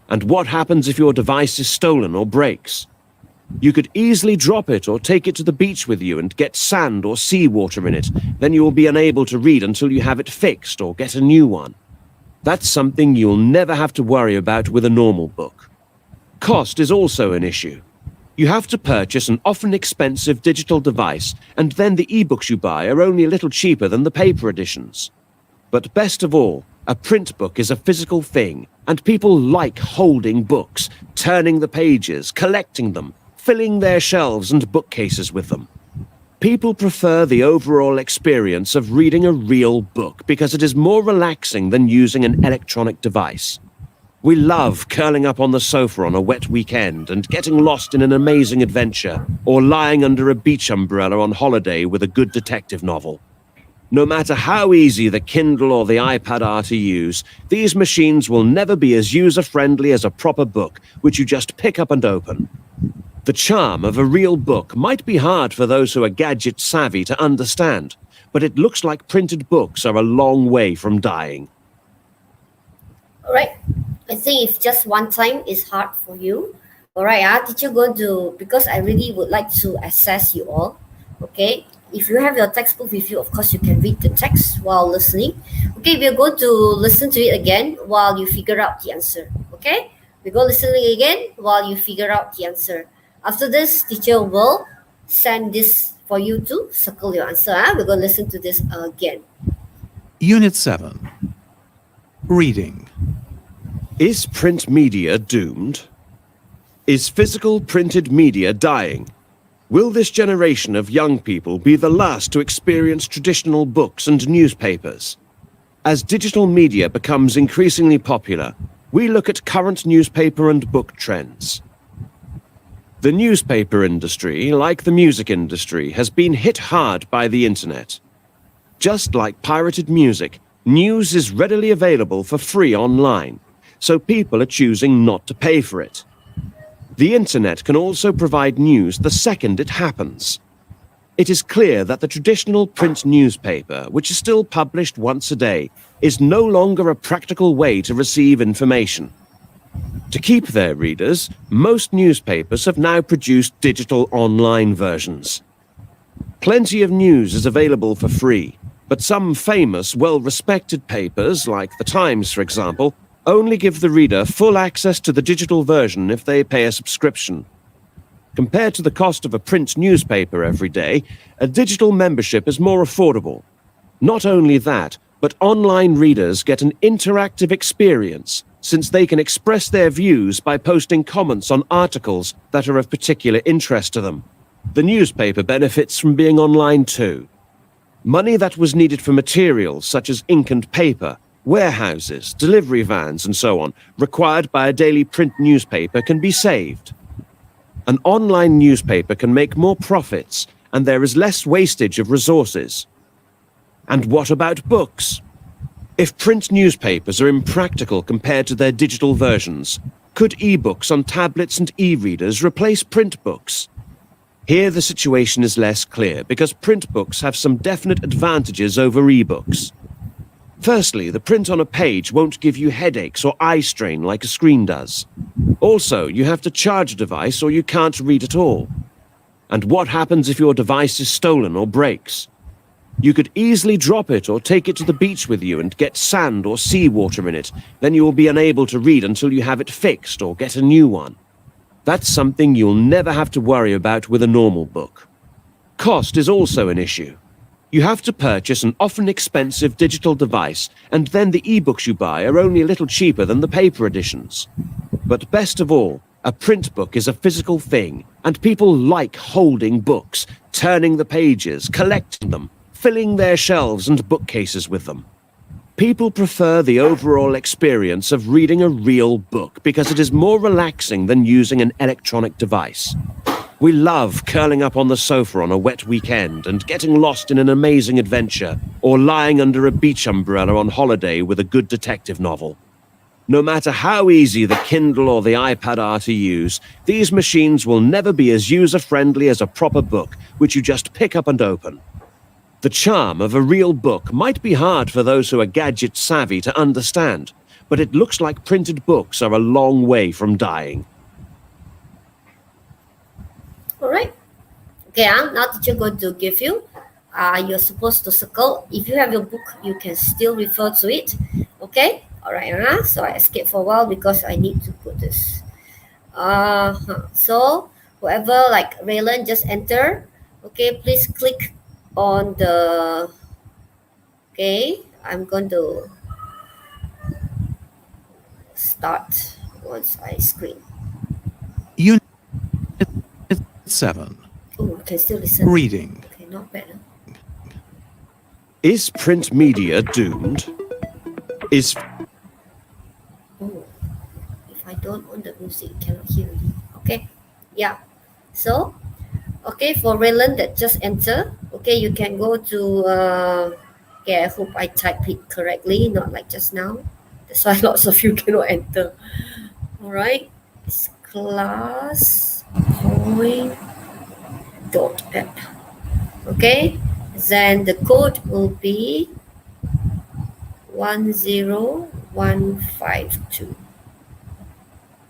And what happens if your device is stolen or breaks? You could easily drop it or take it to the beach with you and get sand or seawater in it. Then you will be unable to read until you have it fixed or get a new one. That's something you'll never have to worry about with a normal book. Cost is also an issue. You have to purchase an often expensive digital device, and then the e-books you buy are only a little cheaper than the paper editions. But best of all, a print book is a physical thing, and people like holding books, turning the pages, collecting them, filling their shelves and bookcases with them. People prefer the overall experience of reading a real book because it is more relaxing than using an electronic device. We love curling up on the sofa on a wet weekend and getting lost in an amazing adventure, or lying under a beach umbrella on holiday with a good detective novel. No matter how easy the Kindle or the iPad are to use, these machines will never be as user-friendly as a proper book, which you just pick up and open. The charm of a real book might be hard for those who are gadget-savvy to understand, but it looks like printed books are a long way from dying. All right. I think if just one time is hard for you, all right, teacher going to, because I really would like to assess you all, okay? If you have your textbook with you, of course, you can read the text while listening. Okay, we're going to listen to it again while you figure out the answer, okay? We're going to listen again while you figure out the answer. After this, teacher will send this for you to circle your answer. We're going to listen to this again. Unit 7. Reading. Is print media doomed? Is physical printed media dying? Will this generation of young people be the last to experience traditional books and newspapers? As digital media becomes increasingly popular, we look at current newspaper and book trends. The newspaper industry, like the music industry, has been hit hard by the internet. Just like pirated music, news is readily available for free online, so people are choosing not to pay for it. The internet can also provide news the second it happens. It is clear that the traditional print newspaper, which is still published once a day, is no longer a practical way to receive information. To keep their readers, most newspapers have now produced digital online versions. Plenty of news is available for free, but some famous, well-respected papers, like The Times, for example, only give the reader full access to the digital version if they pay a subscription. Compared to the cost of a print newspaper every day, a digital membership is more affordable. Not only that, but online readers get an interactive experience, since they can express their views by posting comments on articles that are of particular interest to them. The newspaper benefits from being online too. Money that was needed for materials such as ink and paper, warehouses, delivery vans, and so on, required by a daily print newspaper can be saved. An online newspaper can make more profits, and there is less wastage of resources. And what about books? If print newspapers are impractical compared to their digital versions, could e-books on tablets and e-readers replace print books? Here the situation is less clear because print books have some definite advantages over e-books. Firstly, the print on a page won't give you headaches or eye strain like a screen does. Also, you have to charge a device or you can't read at all. And what happens if your device is stolen or breaks? You could easily drop it or take it to the beach with you and get sand or seawater in it. Then you will be unable to read until you have it fixed or get a new one. That's something you'll never have to worry about with a normal book. Cost is also an issue. You have to purchase an often expensive digital device, and then the e-books you buy are only a little cheaper than the paper editions. But best of all, a print book is a physical thing, and people like holding books, turning the pages, collecting them, filling their shelves and bookcases with them. People prefer the overall experience of reading a real book because it is more relaxing than using an electronic device. We love curling up on the sofa on a wet weekend and getting lost in an amazing adventure, or lying under a beach umbrella on holiday with a good detective novel. No matter how easy the Kindle or the iPad are to use, these machines will never be as user-friendly as a proper book, which you just pick up and open. The charm of a real book might be hard for those who are gadget savvy to understand, but it looks like printed books are a long way from dying. All right. Okay, now teacher going to give you. You're supposed to circle. If you have your book, you can still refer to it. Okay. All right. So I escaped for a while because I need to put this. So whoever like Raylan, just enter. Okay. Please click on the. Okay. I'm going to start once I screen. Unit 7. Oh, you can still listen. Reading. Okay, not bad. Is print media doomed? Oh, if I don't on the music, cannot hear you. Okay, yeah. So, okay, for Raylan that just enter, okay, you can go to, okay, I hope I type it correctly, not like just now. That's why lots of you cannot enter. All right, it's classpoint.app. Okay, then the code will be 10152.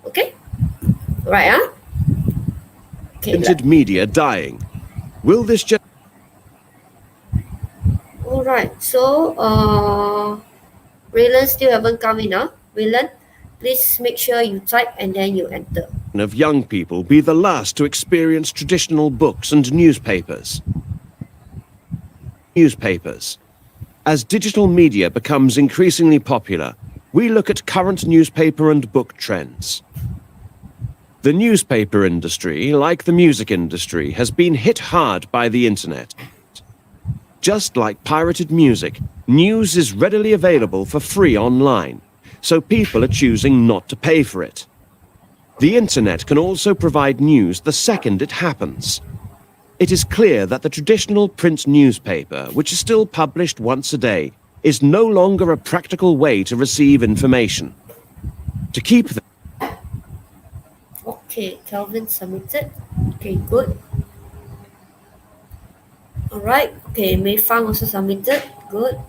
Okay, right? Okay. Printed media dying? Will this just... All right. So, Raylan still haven't come in, huh? Raylan, please make sure you type and then you enter. of young people be the last to experience traditional books and newspapers? As digital media becomes increasingly popular, we look at current newspaper and book trends. The newspaper industry, like the music industry, has been hit hard by the internet. Just like pirated music, news is readily available for free online, so people are choosing not to pay for it. The internet can also provide news the second it happens. It is clear that the traditional print newspaper, which is still published once a day, is no longer a practical way to receive information. To keep the Okay, Calvin submitted. Okay, good. All right. Okay, Mei Fang also submitted. Good.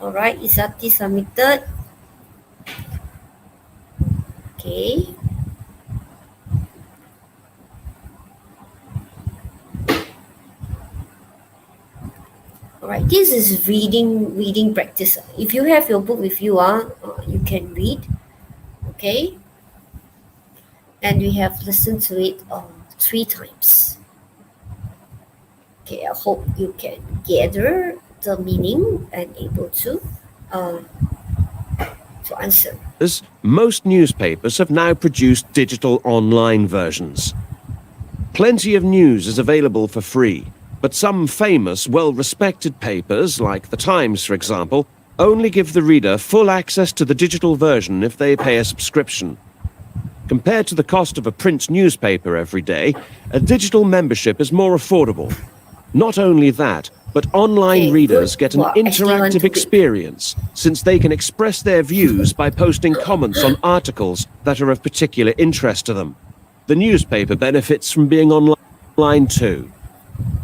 All right, Isati submitted. Okay. All right, this is reading practice. If you have your book with you, you can read. Okay. And we have listened to it 3 times. Okay, I hope you can gather the meaning and able to answer. most newspapers have now produced digital online versions. Plenty of news is available for free, but some famous, well-respected papers, like The Times, for example, only give the reader full access to the digital version if they pay a subscription. Compared to the cost of a print newspaper every day, a digital membership is more affordable. Not only that, but online Okay, readers good. get an Well, actually, I want interactive to be- experience, since they can express their views by posting comments on articles that are of particular interest to them. The newspaper benefits from being online too.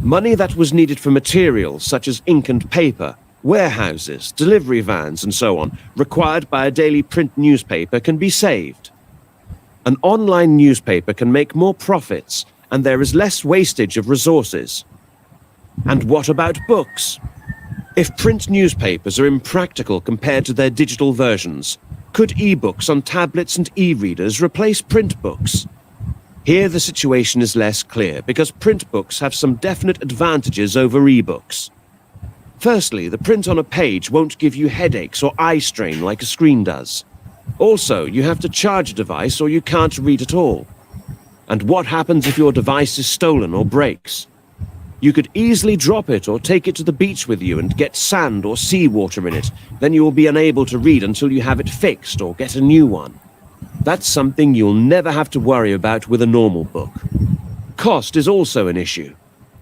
Money that was needed for materials such as ink and paper, warehouses, delivery vans, and so on, required by a daily print newspaper can be saved. an online newspaper can make more profits and there is less wastage of resources. And what about books? If print newspapers are impractical compared to their digital versions, could e-books on tablets and e-readers replace print books? Here the situation is less clear because print books have some definite advantages over e-books. Firstly, the print on a page won't give you headaches or eye strain like a screen does. Also, you have to charge a device or you can't read at all. And what happens if your device is stolen or breaks? You could easily drop it or take it to the beach with you and get sand or seawater in it. Then you will be unable to read until you have it fixed or get a new one. That's something you'll never have to worry about with a normal book. Cost is also an issue.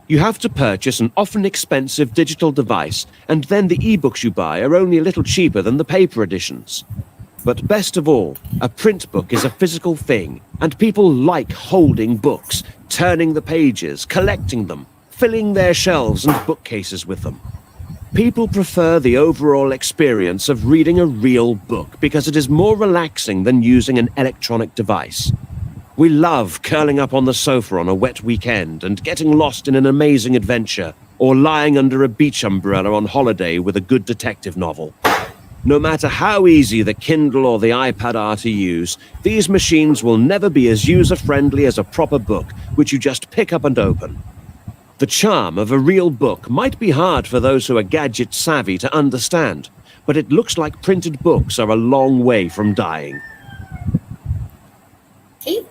You have to purchase an often expensive digital device, and then the e-books you buy are only a little cheaper than the paper editions. But best of all, a print book is a physical thing, and people like holding books, turning the pages, collecting them, filling their shelves and bookcases with them. People prefer the overall experience of reading a real book because it is more relaxing than using an electronic device. We love curling up on the sofa on a wet weekend and getting lost in an amazing adventure, or lying under a beach umbrella on holiday with a good detective novel. No matter how easy the Kindle or the iPad are to use, these machines will never be as user-friendly as a proper book, which you just pick up and open. The charm of a real book might be hard for those who are gadget-savvy to understand, but it looks like printed books are a long way from dying. Okay.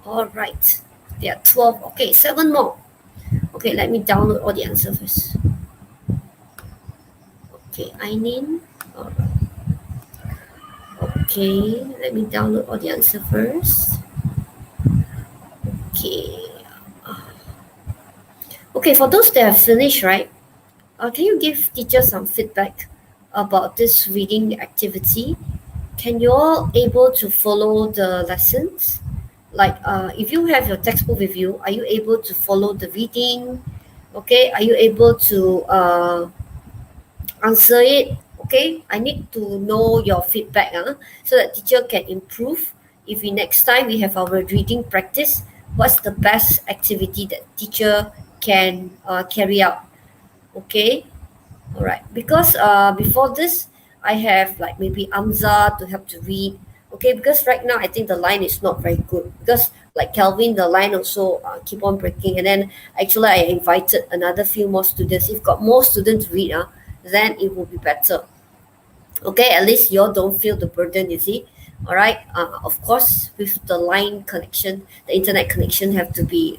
All right. There are 12. Okay, 7 more. Okay, let me download all the answers first. Okay, Ainin. All right. Okay, let me download all the answers first. Okay. Okay, for those that have finished, right? Can you give teachers some feedback about this reading activity? Can you all able to follow the lessons? Like, if you have your textbook with you, are you able to follow the reading? Okay, are you able to answer it? Okay, I need to know your feedback so that teacher can improve. If next time we have our reading practice, what's the best activity that teacher can carry out? Okay, all right. Because before this, I have like maybe Amza to help to read. Okay, because right now I think the line is not very good because like Kelvin, the line also keep on breaking. And then actually I invited another few more students. If got more students to read, then it will be better. Okay, at least you all don't feel the burden, you see. All right. Of course, with the line connection, the internet connection have to be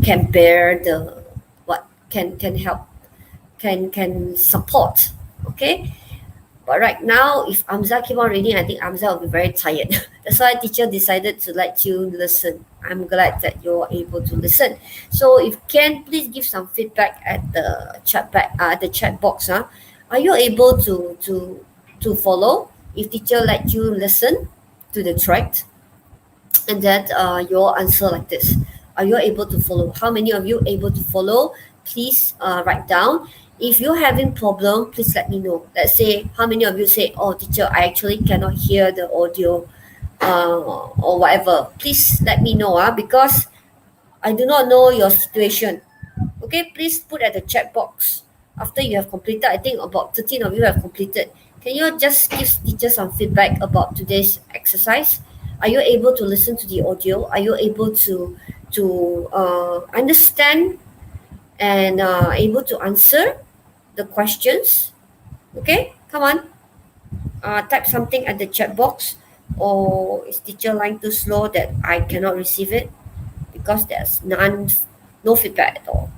can bear the what can help can support. Okay. But right now, if Amza keep on reading, I think Amza will be very tired. That's why teacher decided to let you listen. I'm glad that you're able to listen. So if can, please give some feedback at the chat box. Are you able to follow? If teacher let you listen to the track, and then your answer like this. Are you able to follow? How many of you able to follow? Please write down. If you're having problem, please let me know. Let's say how many of you say, oh teacher, I actually cannot hear the audio or whatever. Please let me know because I do not know your situation. Okay, please put at the chat box. After you have completed, I think about 13 of you have completed. Can you just give teacher some feedback about today's exercise? Are you able to listen to the audio? Are you able to understand and able to answer the questions? Okay, come on. Type something at the chat box. Or is teacher line too slow that I cannot receive it? Because there's no feedback at all.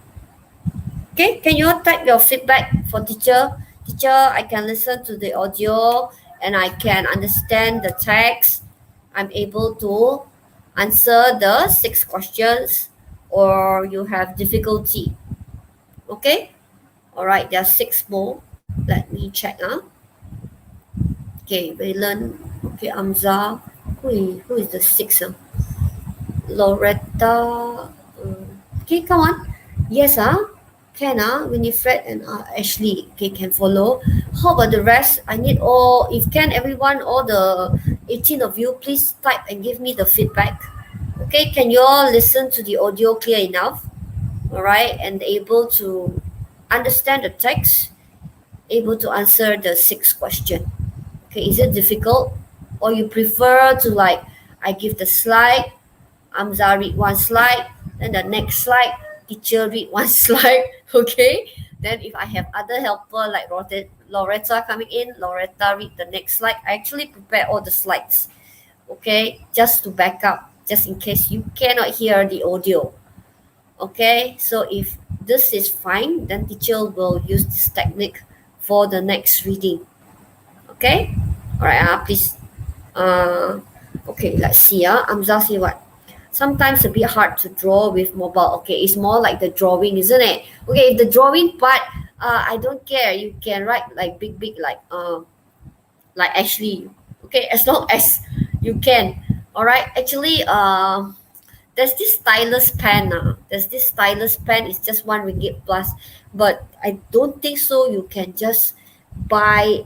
Okay, can you all type your feedback for teacher? Teacher, I can listen to the audio and I can understand the text. I'm able to answer the 6 questions, or you have difficulty. Okay, all right, there are 6 more. Let me check. Okay, Raylan. Okay, Amza. Who is the 6th? Loretta. Okay, come on. Yes, can Winifred and Ashley. Okay, can follow. How about the rest? I need all. If can, everyone, all the 18 of you, please type and give me the feedback. Okay, can you all listen to the audio clear enough? All right, and able to understand the text, able to answer the 6th question. Okay, is it difficult? Or you prefer to like, I give the slide, Amza read one slide, then the next slide, teacher read one slide, okay? Then if I have other helper like Loretta coming in, Loretta read the next slide. I actually prepare all the slides, okay? Just to back up, just in case you cannot hear the audio. Okay, so if this is fine, then teacher will use this technique for the next reading. Okay, all right. Please. Okay, let's see. Amza say what? Sometimes a bit hard to draw with mobile. Okay, it's more like the drawing, isn't it? Okay, if the drawing part, I don't care. You can write like big, like Ashley. Okay, as long as you can. All right. Actually, there's this stylus pen. There's this stylus pen. It's just RM1 plus, but I don't think so. You can just buy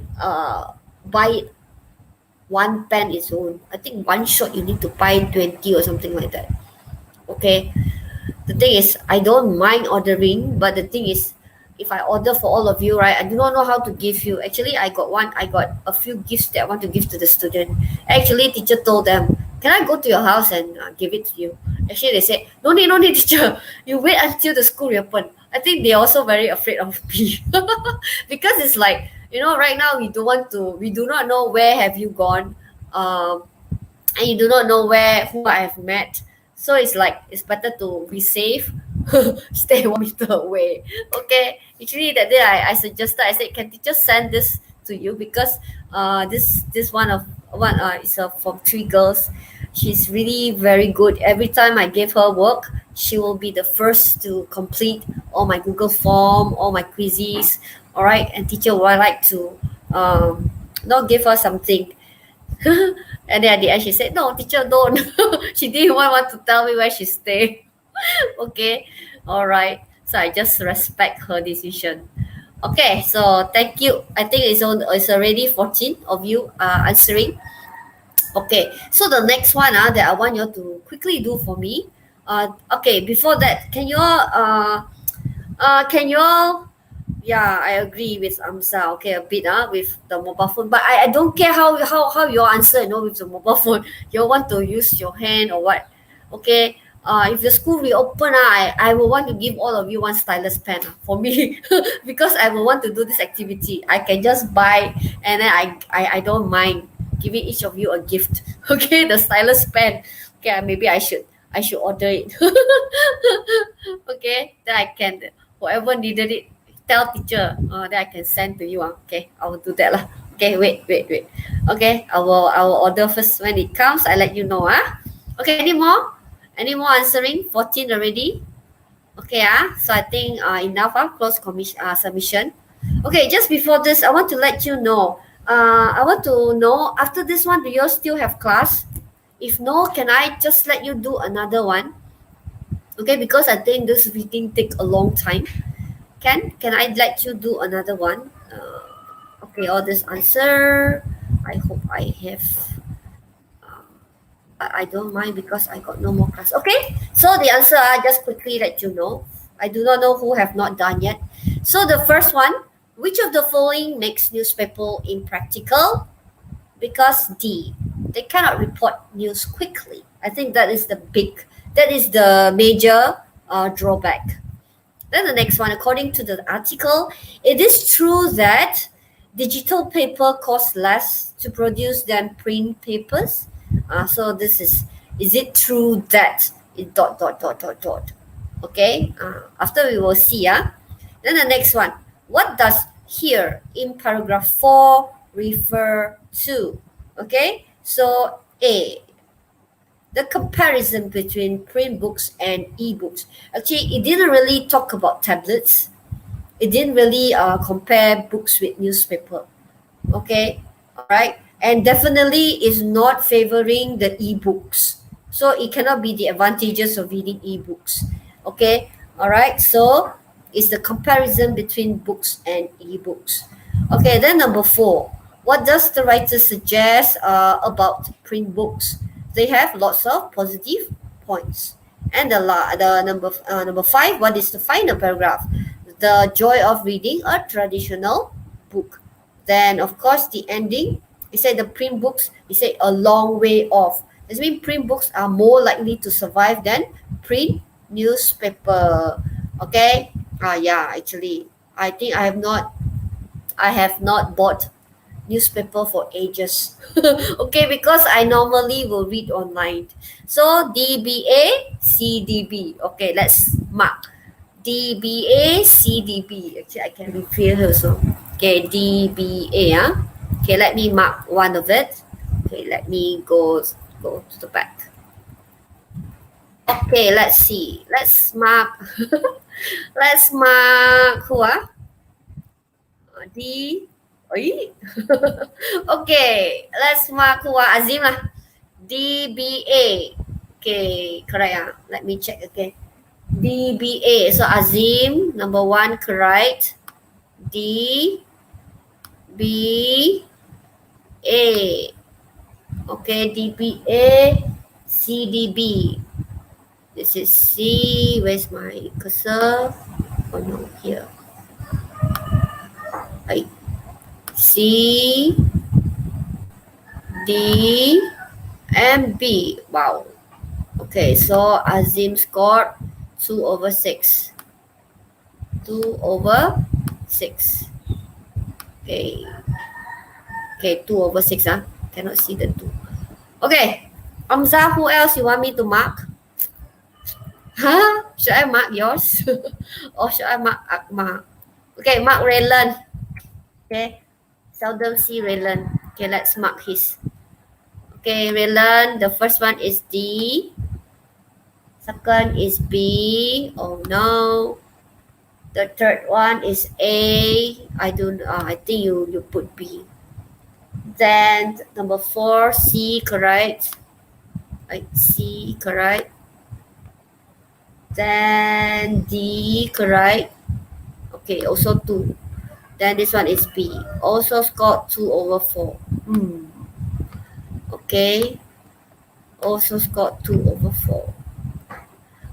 it. One pen its own. I think one shot you need to buy 20 or something like that. Okay. The thing is, I don't mind ordering, but the thing is, if I order for all of you, right, I do not know how to give you. Actually, I got a few gifts that I want to give to the student. Actually, teacher told them, can I go to your house and give it to you? Actually, they said, no need, teacher. You wait until the school reopen. I think they're also very afraid of me. Because it's like, right now we do not know where have you gone. And you do not know who I have met. So it's like, it's better to be safe, stay 1 meter away. Okay. Actually, that day I suggested, I said, can teacher send this to you? Because this one is from 3 girls. She's really very good. Every time I give her work, she will be the first to complete all my Google form, all my quizzes. All right. And teacher would like to not give her something. And then at the end, she said, no, teacher, don't. She didn't want to tell me where she stay. Okay. All right. So I just respect her decision. Okay. So thank you. I think it's already 14 of you answering. Okay. So the next one that I want you to quickly do for me. Okay. Before that, can you all yeah, I agree with Amsa. Okay, a bit with the mobile phone, but I don't care how you answer. With the mobile phone, you want to use your hand or what? Okay. If the school reopen, I will want to give all of you one stylus pen for me because I will want to do this activity. I can just buy, and then I don't mind giving each of you a gift. Okay, the stylus pen. Okay, maybe I should order it. Okay, then I can whoever needed it. Tell teacher that I can send to you. Okay, I will do that lah. Okay, wait. Okay, I will order first. When it comes, I let you know. Okay, any more answering? 14 already. Okay, so I think enough. Close submission. Okay, just before this, I want to let you know. I want to know after this one, do you still have class? If no, can I just let you do another one? Okay, because I think this reading take a long time. Can I let you do another one? Okay, all this answer. I hope I have. I don't mind because I got no more class. Okay, so the answer I just quickly let you know. I do not know who have not done yet. So the first one, which of the following makes newspaper impractical? Because D, they cannot report news quickly. I think that is the major drawback. Then the next one, according to the article, it is true that digital paper costs less to produce than print papers. So this is it true that it ... Okay. After we will see. Then the next one, what does here in paragraph 4 refer to? Okay. So A, the comparison between print books and e-books. Actually, it didn't really talk about tablets. It didn't really compare books with newspaper. Okay, all right. And definitely is not favoring the e-books. So it cannot be the advantages of reading e-books. Okay, all right. So it's the comparison between books and e-books. Okay, then number 4. What does the writer suggest about print books? They have lots of positive points. And the number 5, what is the final paragraph? The joy of reading a traditional book. Then, of course, the ending, he said the print books, he said a long way off. This means print books are more likely to survive than print newspaper. Okay? Yeah, actually, I think I have not bought newspaper for ages. Okay, because I normally will read online. So DBA, CDB. Okay, let's mark. DBA, CDB. Actually, I can refill here also. Okay, DBA. Okay, let me mark one of it. Okay, let me go to the back. Okay, let's see. Let's mark. Let's mark who? D. Okay, let's mark who? Azim lah. DBA. Okay, correct. Let me check again. DBA. So Azim, number 1, correct. DBA. Okay, DBA, CDB. This is C. Where's my cursor? Oh no, here. C, D, and B. Wow. Okay, so Azim scored 2/6. 2/6. Okay. Okay, 2/6. Cannot see the 2. Okay. Amza, who else you want me to mark? Should I mark yours? Or should I mark Akma? Okay, mark Raylan. Okay. Seldom see Raylan. Okay, let's mark his. Okay, Raylan, the first one is D. Second is B. Oh no. The third one is A. I think you put B. Then number 4, C, correct. C, correct. Then D, correct. Okay, also 2. Then this one is B. Also scored 2/4. Okay. Also scored 2/4.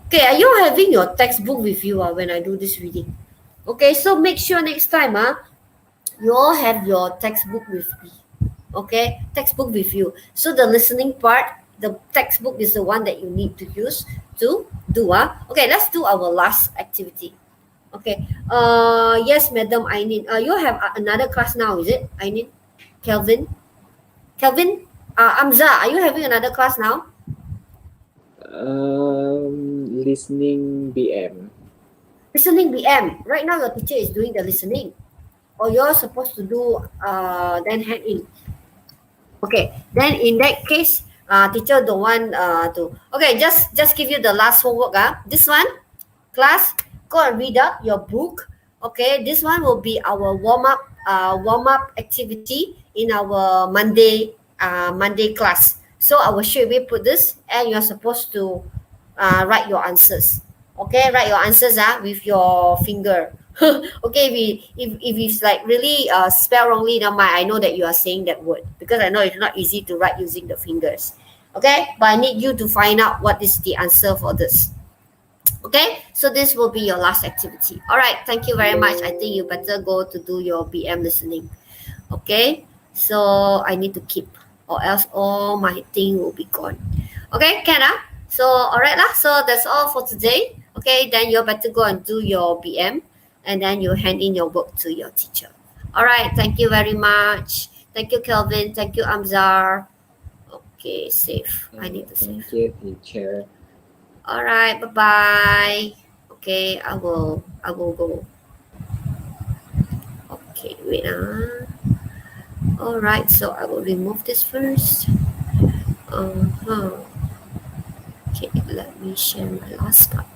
Okay, are you having your textbook with you when I do this reading? Okay, so make sure next time you all have your textbook with me. Okay, textbook with you. So the listening part, the textbook is the one that you need to use to do. Okay, let's do our last activity. Okay. Yes, Madam Ainin. You have another class now, is it? Ainin? Kelvin? Amza, are you having another class now? Listening BM. Listening BM. Right now your teacher is doing the listening. Or you're supposed to do then hand in. Okay. Then in that case, teacher don't want to. Okay, just give you the last homework. This one, class, go and read up your book. Okay, this one will be our warm up activity in our Monday class. So I will straight away put this, and you're supposed to write your answers. Okay, write your answers with your finger. Okay, if it's like really spell wrongly, never mind. I know that you are saying that word because I know it's not easy to write using the fingers. Okay, but I need you to find out what is the answer for this. Okay, so this will be your last activity. All right, thank you very much. I think you better go to do your BM listening. Okay, so I need to keep, or else all my thing will be gone. Okay, can So all right lah. So that's all for today. Okay, then you better go and do your BM, and then you hand in your work to your teacher. All right, thank you very much. Thank you, Kelvin. Thank you, Amzar. Okay, save. I need to save. Thank you, teacher. All right, bye-bye. Okay, I will go. Okay, wait. All right, so I will remove this first. Okay, let me share my last part.